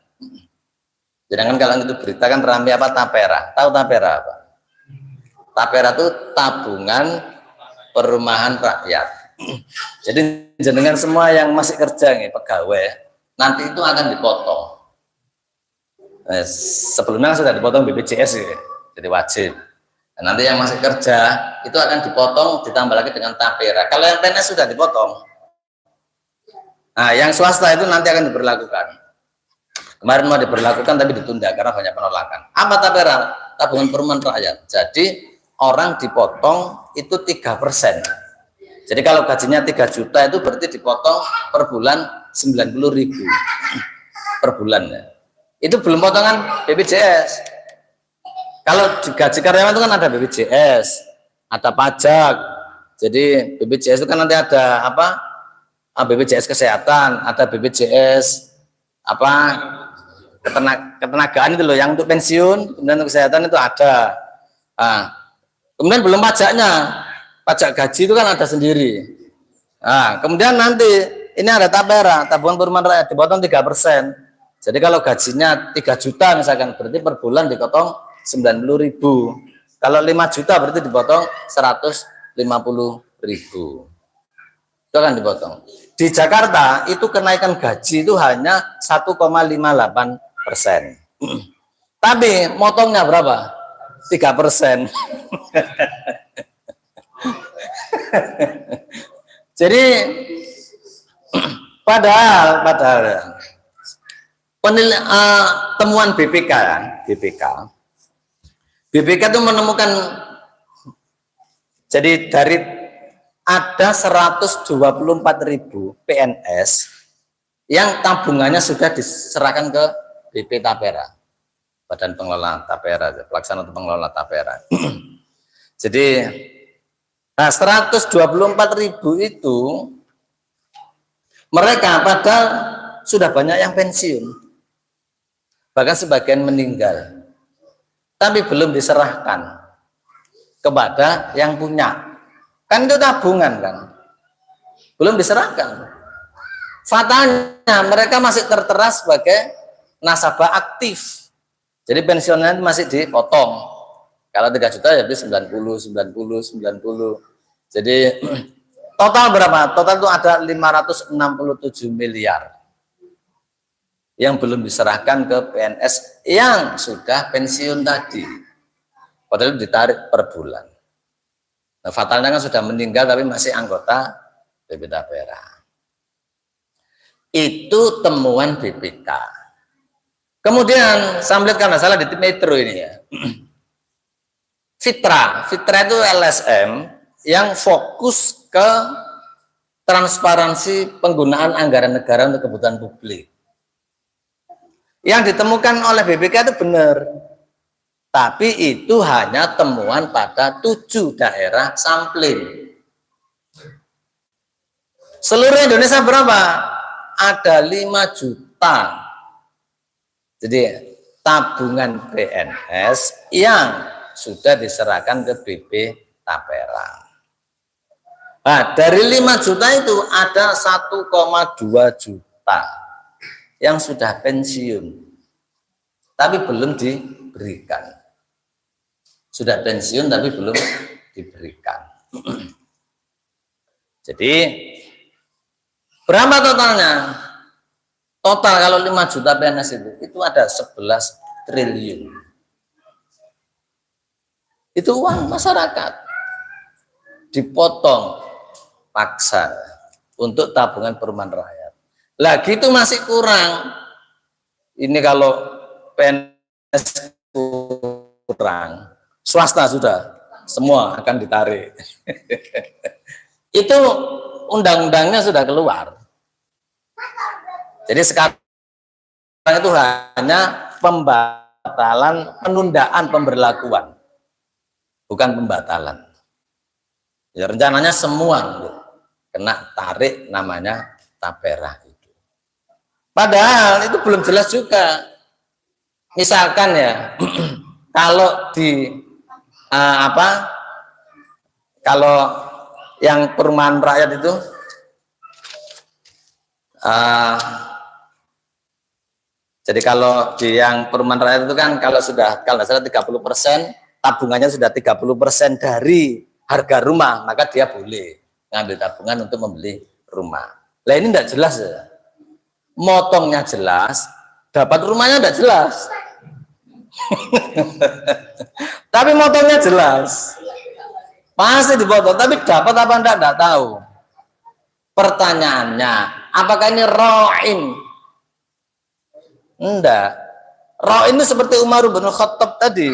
Jangan kalau itu berita kan ramai apa tapera. Tahu tapera apa? Tapera itu tabungan perumahan rakyat. Jadi jenengan semua yang masih kerja nih pegawai, nanti itu akan dipotong. Sebelumnya sudah dipotong BPJS ya, jadi wajib. Dan nanti yang masih kerja itu akan dipotong ditambah lagi dengan tapera. Kalau yang PNS sudah dipotong. Nah, yang swasta itu nanti akan diberlakukan. Kemarin mau diberlakukan tapi ditunda karena banyak penolakan. Apa tapera? Tabungan perumahan rakyat. Jadi orang dipotong itu 3%. Jadi kalau gajinya 3 juta itu berarti dipotong per bulan 90.000 per bulan ya. Itu belum potongan BPJS. Kalau gaji karyawan itu kan ada BPJS, ada pajak. Jadi BPJS itu kan nanti ada apa? BPJS kesehatan, ada BPJS apa? Ketenagaan itu loh, yang untuk pensiun, kemudian untuk kesehatan itu ada. Nah, kemudian belum pajaknya. Pajak gaji itu kan ada sendiri. Nah, kemudian nanti ini ada tapera, tabungan perumahan rakyat dipotong 3%. Jadi kalau gajinya 3 juta misalkan, berarti per bulan dipotong 90.000. Kalau 5 juta berarti dipotong 150.000. Itu akan dipotong. Di Jakarta itu kenaikan gaji itu hanya 1,58%. Tapi motongnya berapa? 3%. Jadi padahal temuan BPK itu menemukan, jadi dari ada 124.000 PNS yang tabungannya sudah diserahkan ke BP Tapera, Badan Pengelola Tapera, pelaksana pengelola Tapera. Jadi nah 124.000 itu mereka padahal sudah banyak yang pensiun, bahkan sebagian meninggal, tapi belum diserahkan kepada yang punya. Kan itu tabungan kan, belum diserahkan. Fatalnya mereka masih tertera sebagai nasabah aktif. Jadi pensiunnya masih dipotong. Kalau 3 juta ya 90. Jadi total berapa? Total itu ada 567 miliar yang belum diserahkan ke PNS yang sudah pensiun tadi. Padahal ditarik per bulan. Nah, fatalnya kan sudah meninggal tapi masih anggota BP Tapera. Itu temuan BPK. Kemudian saya melihat karena salah di Metro ini ya. Fitra itu LSM yang fokus ke transparansi penggunaan anggaran negara untuk kebutuhan publik. Yang ditemukan oleh BPK itu benar, tapi itu hanya temuan pada 7 daerah sampling. Seluruh Indonesia berapa? Ada 5 juta. Jadi tabungan PNS yang sudah diserahkan ke BP Tapera. Nah, dari 5 juta itu ada 1,2 juta yang sudah pensiun, tapi belum diberikan. Sudah pensiun tapi belum diberikan. Jadi berapa totalnya? Total kalau 5 juta PNS itu ada 11 triliun. Itu uang masyarakat dipotong paksa untuk tabungan perumahan rakyat. Lagi itu masih kurang. Ini kalau PNS kurang, swasta sudah semua akan ditarik. Itu undang-undangnya sudah keluar. Jadi sekarang itu hanya pembatalan, penundaan pemberlakuan, bukan pembatalan. Ya, rencananya semua kena tarik namanya Tapera itu. Padahal itu belum jelas juga. Misalkan ya, kalau di kalau yang perumahan rakyat itu jadi kalau di yang perumahan rakyat itu kan kalau sudah kalau salah 30% tabungannya sudah 30% dari harga rumah, maka dia boleh ngambil tabungan untuk membeli rumah. Lah ini tidak jelas ya. Motongnya jelas, dapat rumahnya tidak jelas. Tapi motongnya jelas. Pasti dipotong, tapi dapat apa enggak tahu. Pertanyaannya, apakah ini ro'in? Enggak. Ro'in itu seperti Umar bin Khattab tadi.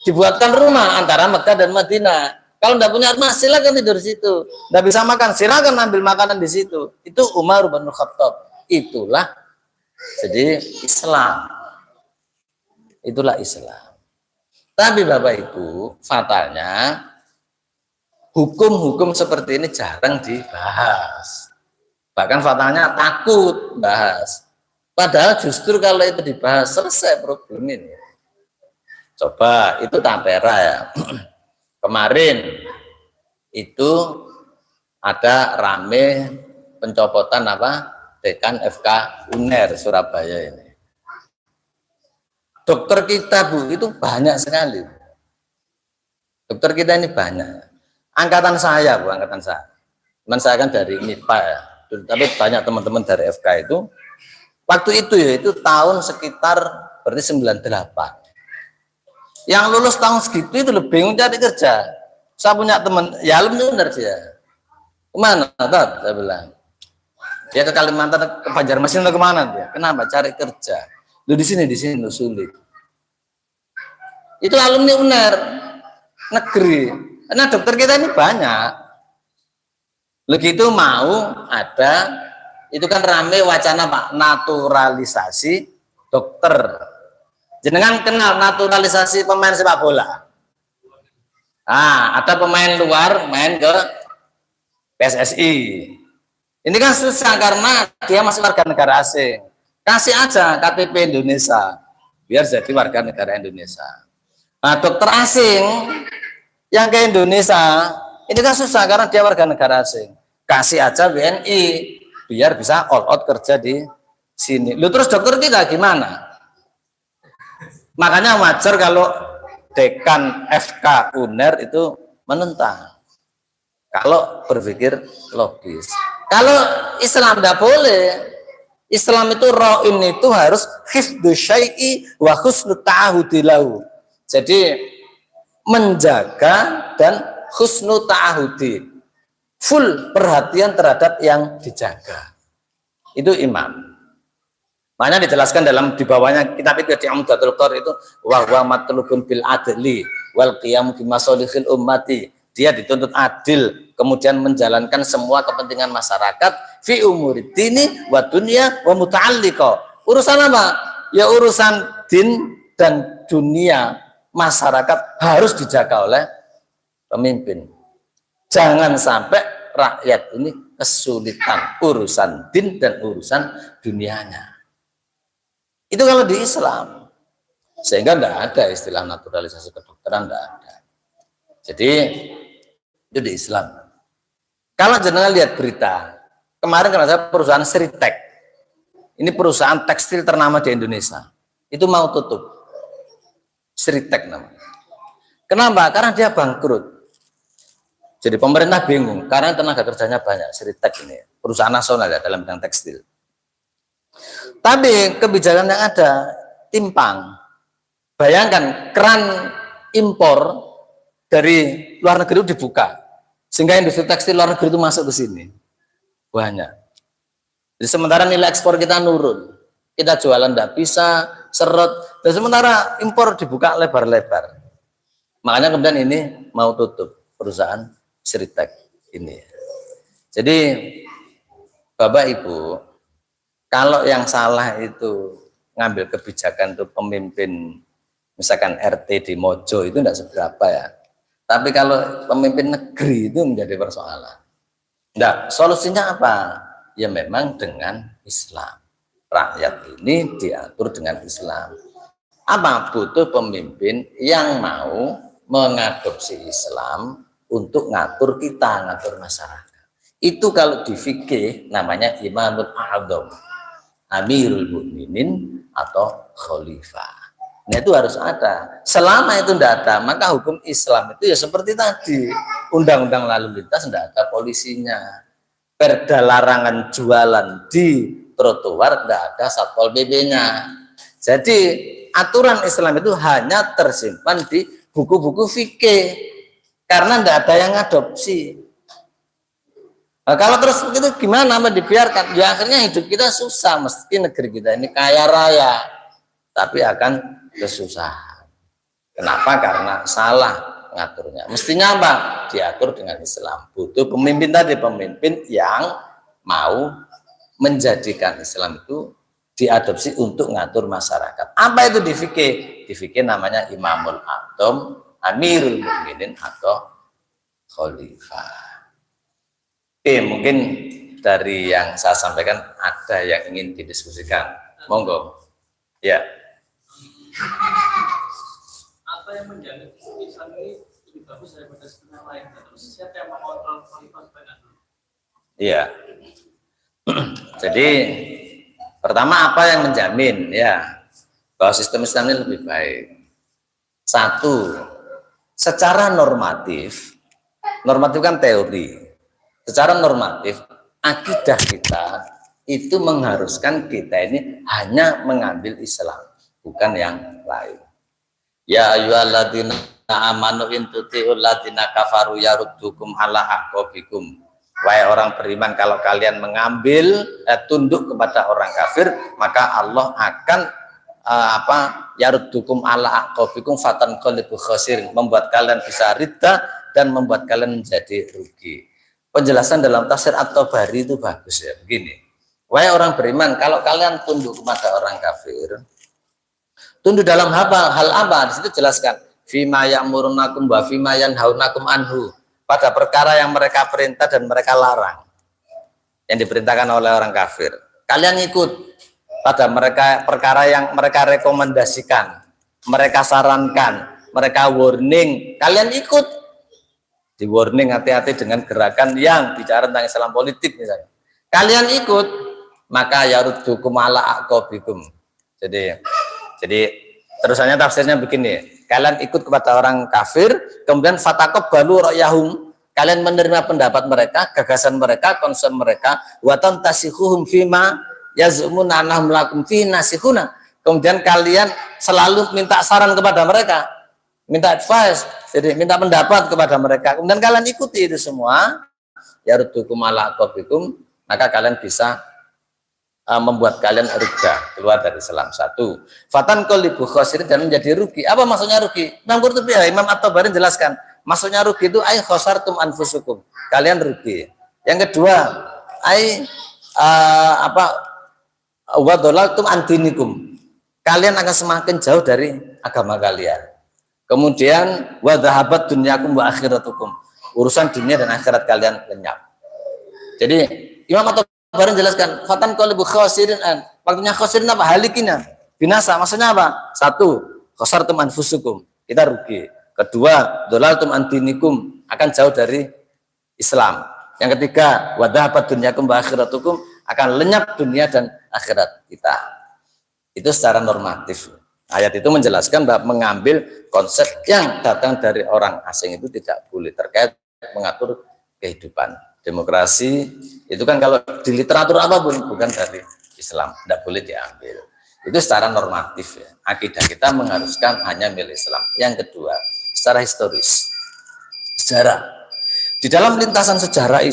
Dibuatkan rumah antara Mekah dan Madinah. Kalau enggak punya rumah, silakan tidur di situ. Enggak bisa makan, silakan ambil makanan di situ. Itu Umar bin Khattab. Itulah jadi Islam. Itulah Islam. Tapi Bapak Ibu, fatalnya hukum-hukum seperti ini jarang dibahas. Bahkan fatalnya takut bahas. Padahal justru kalau itu dibahas selesai problem ini. Coba itu Tapera ya. Kemarin itu ada rame pencopotan dekan FK UNER Surabaya ini. Dokter kita Bu itu banyak sekali. Dokter kita ini banyak. Angkatan saya Bu, angkatan saya. Teman saya kan dari MIPA ya. Tapi banyak teman-teman dari FK itu. Waktu itu ya itu tahun sekitar berarti 98. Yang lulus tahun segitu itu lebih bingung cari kerja. Saya punya teman, ya alumni dia. Kemana? Tat? Saya bilang. Dia ke Kalimantan, ke Banjarmasin atau kemana dia? Kenapa? Cari kerja. Lu di sini lu sulit. Itu alumni UNER negeri. Nah dokter kita ini banyak. Begitu mau ada, itu kan rame wacana Pak, naturalisasi dokter. Jenengan kenal naturalisasi pemain sepak bola? Nah, ada pemain luar main ke PSSI. Ini kan susah karena dia masih warga negara asing. Kasih aja KTP Indonesia, biar jadi warga negara Indonesia. Nah, dokter asing yang ke Indonesia, ini kan susah karena dia warga negara asing. Kasih aja WNI, biar bisa all out kerja di sini. Lu terus dokter kita gimana? Makanya wajar kalau dekan FK UNER itu menentang. Kalau berpikir logis. Kalau Islam tidak boleh. Islam itu ro'in itu harus hifdzu syai'i wa husnul ta'ahudi lahu. Jadi menjaga dan husnul ta'ahudi. Full perhatian terhadap yang dijaga. Itu imam. Makanya dijelaskan dalam di bawahnya kitab itu di Umdatul Qari itu wa huwa matlubun bil adli. wal qiyamu bimasalihil ummati. Dia dituntut adil, kemudian menjalankan semua kepentingan masyarakat fi umuridini wa dunya wa muta'alliqa. Urusan apa? Ya urusan din dan dunia masyarakat harus dijaga oleh pemimpin. Jangan sampai rakyat ini kesulitan urusan din dan urusan dunianya. Itu kalau di Islam. Sehingga tidak ada istilah naturalisasi kedokteran, tidak ada. Jadi itu di Islam. Kalau jenengan lihat berita, kemarin kan ada perusahaan Sritek. Ini perusahaan tekstil ternama di Indonesia. Itu mau tutup. Sritek namanya. Kenapa? Karena dia bangkrut. Jadi pemerintah bingung karena tenaga kerjanya banyak. Sritek ini perusahaan nasional ya dalam bidang tekstil. Tapi kebijakan yang ada timpang. Bayangkan keran impor dari luar negeri itu dibuka, sehingga industri tekstil luar negeri itu masuk ke sini banyak. Jadi sementara nilai ekspor kita nurun, kita jualan tidak bisa, seret, dan sementara impor dibuka lebar-lebar. Makanya kemudian ini mau tutup perusahaan Sritek ini. Jadi Bapak Ibu, kalau yang salah itu ngambil kebijakan itu pemimpin, misalkan RT di Mojo itu tidak seberapa ya. Tapi kalau pemimpin negeri itu menjadi persoalan. Nah, solusinya apa? Ya memang dengan Islam. Rakyat ini diatur dengan Islam. Apa? Butuh pemimpin yang mau mengadopsi Islam untuk ngatur kita, ngatur masyarakat. Itu kalau di fikih namanya Imamul A'zam, Amirul Mukminin atau Khalifah. Nah itu harus ada. Selama itu tidak ada, maka hukum Islam itu ya seperti tadi. Undang-undang lalu lintas tidak ada polisinya. Perda larangan jualan di trotoar tidak ada Satpol PP-nya. Jadi aturan Islam itu hanya tersimpan di buku-buku fikih. Karena tidak ada yang adopsi. Nah, kalau terus begitu gimana dibiarkan? Ya akhirnya hidup kita susah. Meski negeri kita ini kaya raya, tapi akan kesusahan. Kenapa? Karena salah ngaturnya. Mestinya apa? Diatur dengan Islam. Butuh pemimpin tadi, pemimpin yang mau menjadikan Islam itu diadopsi untuk ngatur masyarakat. Apa itu di fikih? Di fikih namanya Imamul A'zam, Amirul Mukminin atau Khalifah. Oke, mungkin dari yang saya sampaikan ada yang ingin didiskusikan. Monggo. Ya. Apa yang menjamin Islam ini lebih bagus daripada setengah lain? Terus siapa yang mengontrol khalifah supaya dulu? Iya. Jadi pertama apa yang menjamin ya bahwa sistem Islam ini lebih baik? Satu, secara normatif kan teori. Secara normatif akidah kita itu mengharuskan kita ini hanya mengambil Islam, bukan yang lain. Ya ayyuhalladzina amanu in tuti'ul ladzina kafaru yaruddukum ala aqabikum. Wahai orang beriman, kalau kalian mengambil tunduk kepada orang kafir, maka Allah akan yaruddukum ala aqabikum fatanqalibu khasirin, membuat kalian bisa ridha dan membuat kalian menjadi rugi. Penjelasan dalam tafsir At-Tabari itu bagus ya, begini. Wahai orang beriman, kalau kalian tunduk kepada orang kafir, tunduk dalam hal apa? Di situ jelaskan, fima ya'murunakum wa fima yanhaunakum anhu, pada perkara yang mereka perintah dan mereka larang, yang diperintahkan oleh orang kafir. Kalian ikut pada mereka perkara yang mereka rekomendasikan, mereka sarankan, mereka warning, kalian ikut. Di warning hati-hati dengan gerakan yang bicara tentang Islam politik misalnya. Kalian ikut, maka yaruddukum ala aqabikum. Jadi terusannya tafsirnya begini, kalian ikut kepada orang kafir, kemudian fataqabbalu ra'yahum, kalian menerima pendapat mereka, gagasan mereka, concern mereka, wa tantasikuhum fima yazumuna annahum lakum fi nasihuna. Kemudian kalian selalu minta saran kepada mereka, minta advice, jadi minta pendapat kepada mereka. Kemudian kalian ikuti itu semua, yaruddukum ala aqabikum, maka kalian bisa membuat kalian ridha, keluar dari Islam. Satu, fatan qalibu khosirin, dan menjadi rugi. Apa maksudnya rugi? Imam Qurtubi, Imam At-Tabari jelaskan, maksudnya rugi itu ay khosartum anfusukum, kalian rugi. Yang kedua, ay wa dhalaltum an dinikum, kalian akan semakin jauh dari agama kalian. Kemudian wa dhahabat dunyakum wa akhiratukum, urusan dunia dan akhirat kalian lenyap. Jadi Imam At-Tabari jelaskan fatan qalibu khosirin, waktunya khosirin apa? Halikina, binasa. Maksudnya apa? Satu, khosartum anfusukum, kita rugi. Kedua, dhalaltum an dinikum, akan jauh dari Islam. Yang ketiga, wa dhahabat dunyakum wa akhiratukum, akan lenyap dunia dan akhirat kita. Itu secara normatif. Ayat itu menjelaskan bahwa mengambil konsep yang datang dari orang asing itu tidak boleh terkait mengatur kehidupan. Demokrasi itu kan kalau di literatur apapun bukan dari Islam, tidak boleh diambil. Itu secara normatif ya. Akidah kita mengharuskan hanya milik Islam. Yang kedua, secara historis, sejarah. Di dalam lintasan sejarah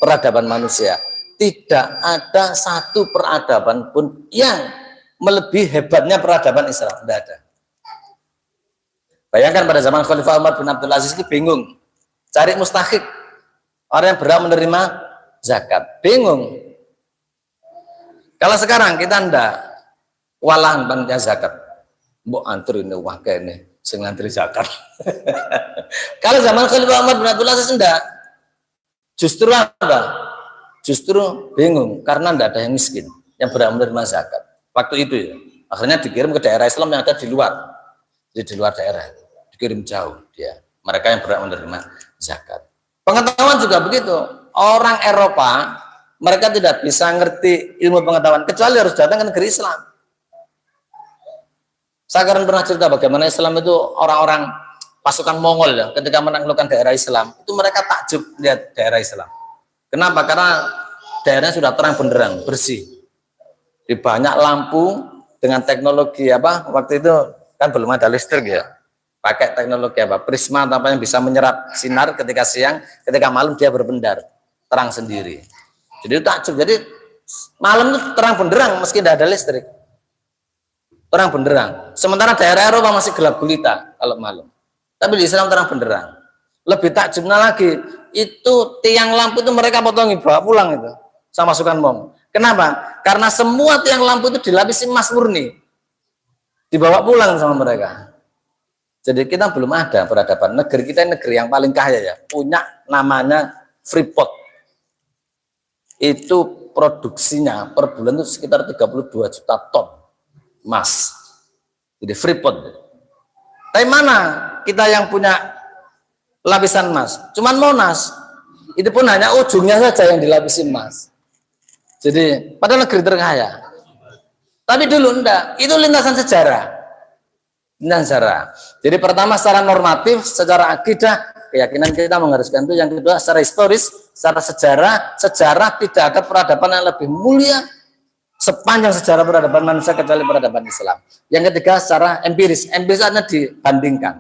peradaban manusia, tidak ada satu peradaban pun yang melebihi hebatnya peradaban Islam. Tidak ada. Bayangkan pada zaman Khalifah Umar bin Abdul Aziz itu bingung, cari mustahik, orang yang berhak menerima zakat, bingung. Kalau sekarang kita ndak walahan bantunya zakat, mbok antri ini wakil ini sing ngantri zakat. Kalau zaman Khalifah Umar bin Abdul Aziz ndak, justru apa? Justru bingung karena ndak ada yang miskin yang berhak menerima zakat. Waktu itu ya, akhirnya dikirim ke daerah Islam yang ada di luar, di luar daerah, dikirim jauh dia. Mereka yang berhak menerima zakat. Pengetahuan juga begitu. Orang Eropa, mereka tidak bisa ngerti ilmu pengetahuan kecuali harus datang ke negeri Islam. Saya akan pernah cerita bagaimana Islam itu orang-orang pasukan Mongol ya, ketika menaklukkan daerah Islam, itu mereka takjub lihat daerah Islam. Kenapa? Karena daerahnya sudah terang benderang, bersih. Di banyak lampu dengan teknologi apa? Waktu itu kan belum ada listrik ya. Pakai teknologi apa? Prisma apa yang bisa menyerap sinar ketika siang, ketika malam dia berbendar, terang sendiri. Jadi takjub. Jadi malam itu terang benderang meski tidak ada listrik. Terang benderang. Sementara daerah Eropa masih gelap gulita kalau malam. Tapi di Islam terang benderang. Lebih takjubnya lagi, itu tiang lampu itu mereka potongi bawa pulang itu sama pasukan Mong. Kenapa? Karena semua tiang lampu itu dilapisi emas murni. Dibawa pulang sama mereka. Jadi kita belum ada peradaban. Negeri kita negeri yang paling kaya ya, punya namanya Freeport. Itu produksinya per bulan itu sekitar 32 juta ton emas. Jadi Freeport. Tapi mana kita yang punya lapisan emas? Cuman Monas. Itu pun hanya ujungnya saja yang dilapisi emas. Jadi pada negeri terkaya. Tapi dulu enggak. Itu lintasan sejarah. Jadi pertama secara normatif, secara akidah, keyakinan kita mengharuskan itu. Yang kedua secara historis, secara sejarah tidak ada peradaban yang lebih mulia sepanjang sejarah peradaban manusia kecuali peradaban Islam. Yang ketiga secara empiris artinya dibandingkan.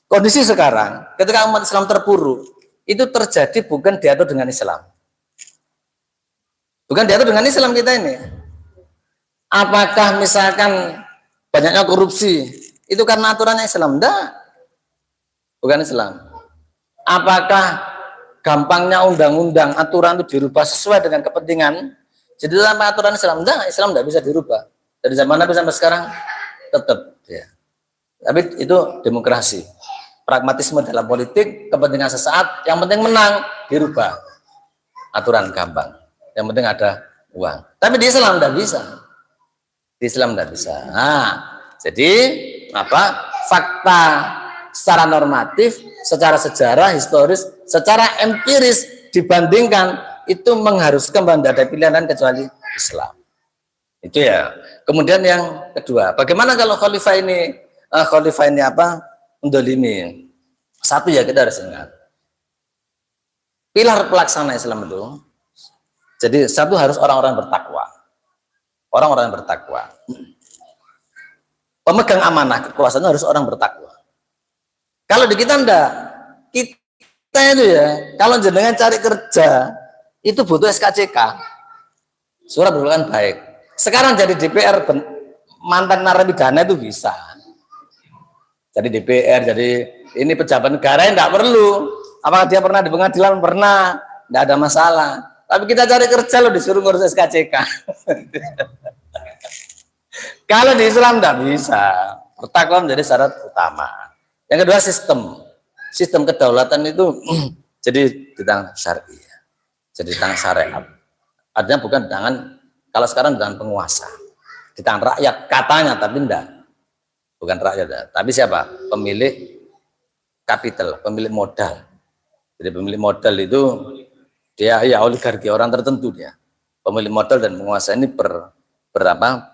Kondisi sekarang ketika umat Islam terpuruk itu terjadi bukan diatur dengan Islam. Bukan diatur dengan Islam kita ini. Apakah misalkan banyaknya korupsi itu karena aturannya Islam? Enggak. Bukan Islam. Apakah gampangnya undang-undang aturan itu dirubah sesuai dengan kepentingan? Jadi tanpa aturan Islam? Enggak, Islam enggak bisa dirubah. Dari zaman Nabi sampai sekarang tetap ya. Tapi itu demokrasi. Pragmatisme dalam politik, kepentingan sesaat, yang penting menang, dirubah. Aturan gampang. Yang penting ada uang. Tapi di Islam enggak bisa. Di Islam enggak bisa. Nah, jadi apa? Fakta secara normatif, secara sejarah, historis, secara empiris dibandingkan itu mengharuskan bahwa tidak ada pilihan lain kecuali Islam. Itu ya. Kemudian yang kedua, bagaimana kalau khalifah ini apa? Mendolimi. Satu ya kita harus ingat. Pilar pelaksana Islam itu, jadi satu harus orang-orang bertakwa. Orang-orang yang bertakwa. Pemegang amanah kekuasaan harus orang bertakwa. Kalau di kita enggak, kita itu ya, kalau jenengan cari kerja itu butuh SKCK, surat kedudukan baik. Sekarang jadi DPR mantan narapidana itu bisa. Jadi DPR, jadi ini pejabat negara yang tidak perlu. Apakah dia pernah di pengadilan? Pernah, tidak ada masalah. Tapi kita cari kerja loh, disuruh ngurus SKCK. Kalau di Islam tidak bisa. Bertakwa menjadi syarat utama. Yang kedua sistem kedaulatan itu jadi di tangan syariah, jadi di tangan syariat. Artinya bukan di tangan, kalau sekarang di tangan penguasa, di tangan rakyat katanya, tapi enggak, bukan rakyat, tapi siapa? Pemilik kapital, pemilik modal. Jadi pemilik modal itu dia ya oligarki, orang tertentu dia. Pemilik modal dan penguasa ini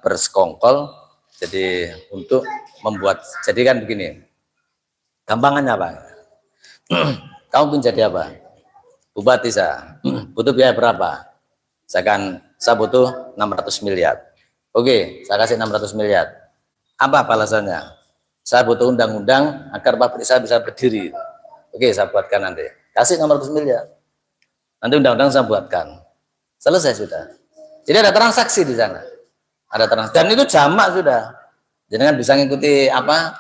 bersekongkol. Jadi untuk membuat, jadi kan begini, gampangannya apa? Kamu pun jadi apa? Bupati saya, butuh biaya berapa? Saya butuh 600 miliar. Oke, saya kasih 600 miliar. Apa alasannya? Saya butuh undang-undang agar pabrik saya bisa berdiri. Oke, saya buatkan nanti. Kasih 600 miliar. Nanti undang-undang saya buatkan. Selesai sudah. Jadi ada transaksi di sana. Ada transaksi. Dan itu jamak sudah. Jadi kan bisa ngikuti apa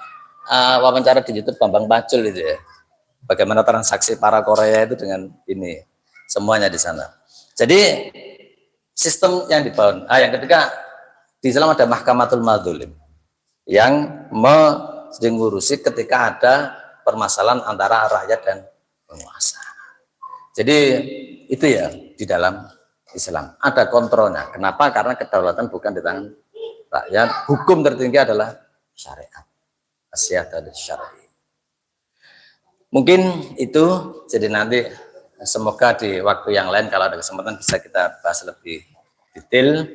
wawancara di YouTube Bambang Pacul itu ya. Bagaimana transaksi para Korea itu dengan ini. Semuanya di sana. Jadi sistem yang dibangun. Yang ketiga, di Islam ada Mahkamatul Madzulim yang mengurusi ketika ada permasalahan antara rakyat dan penguasa. Jadi itu ya di dalam Islam ada kontrolnya. Kenapa? Karena kedaulatan bukan di tangan rakyat. Hukum tertinggi adalah syariat. Asyhadu syar'i. Mungkin itu, jadi nanti semoga di waktu yang lain kalau ada kesempatan bisa kita bahas lebih detail.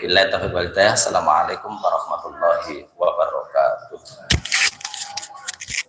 Billahi taufiq wal hidayah. Assalamualaikum warahmatullahi wabarakatuh.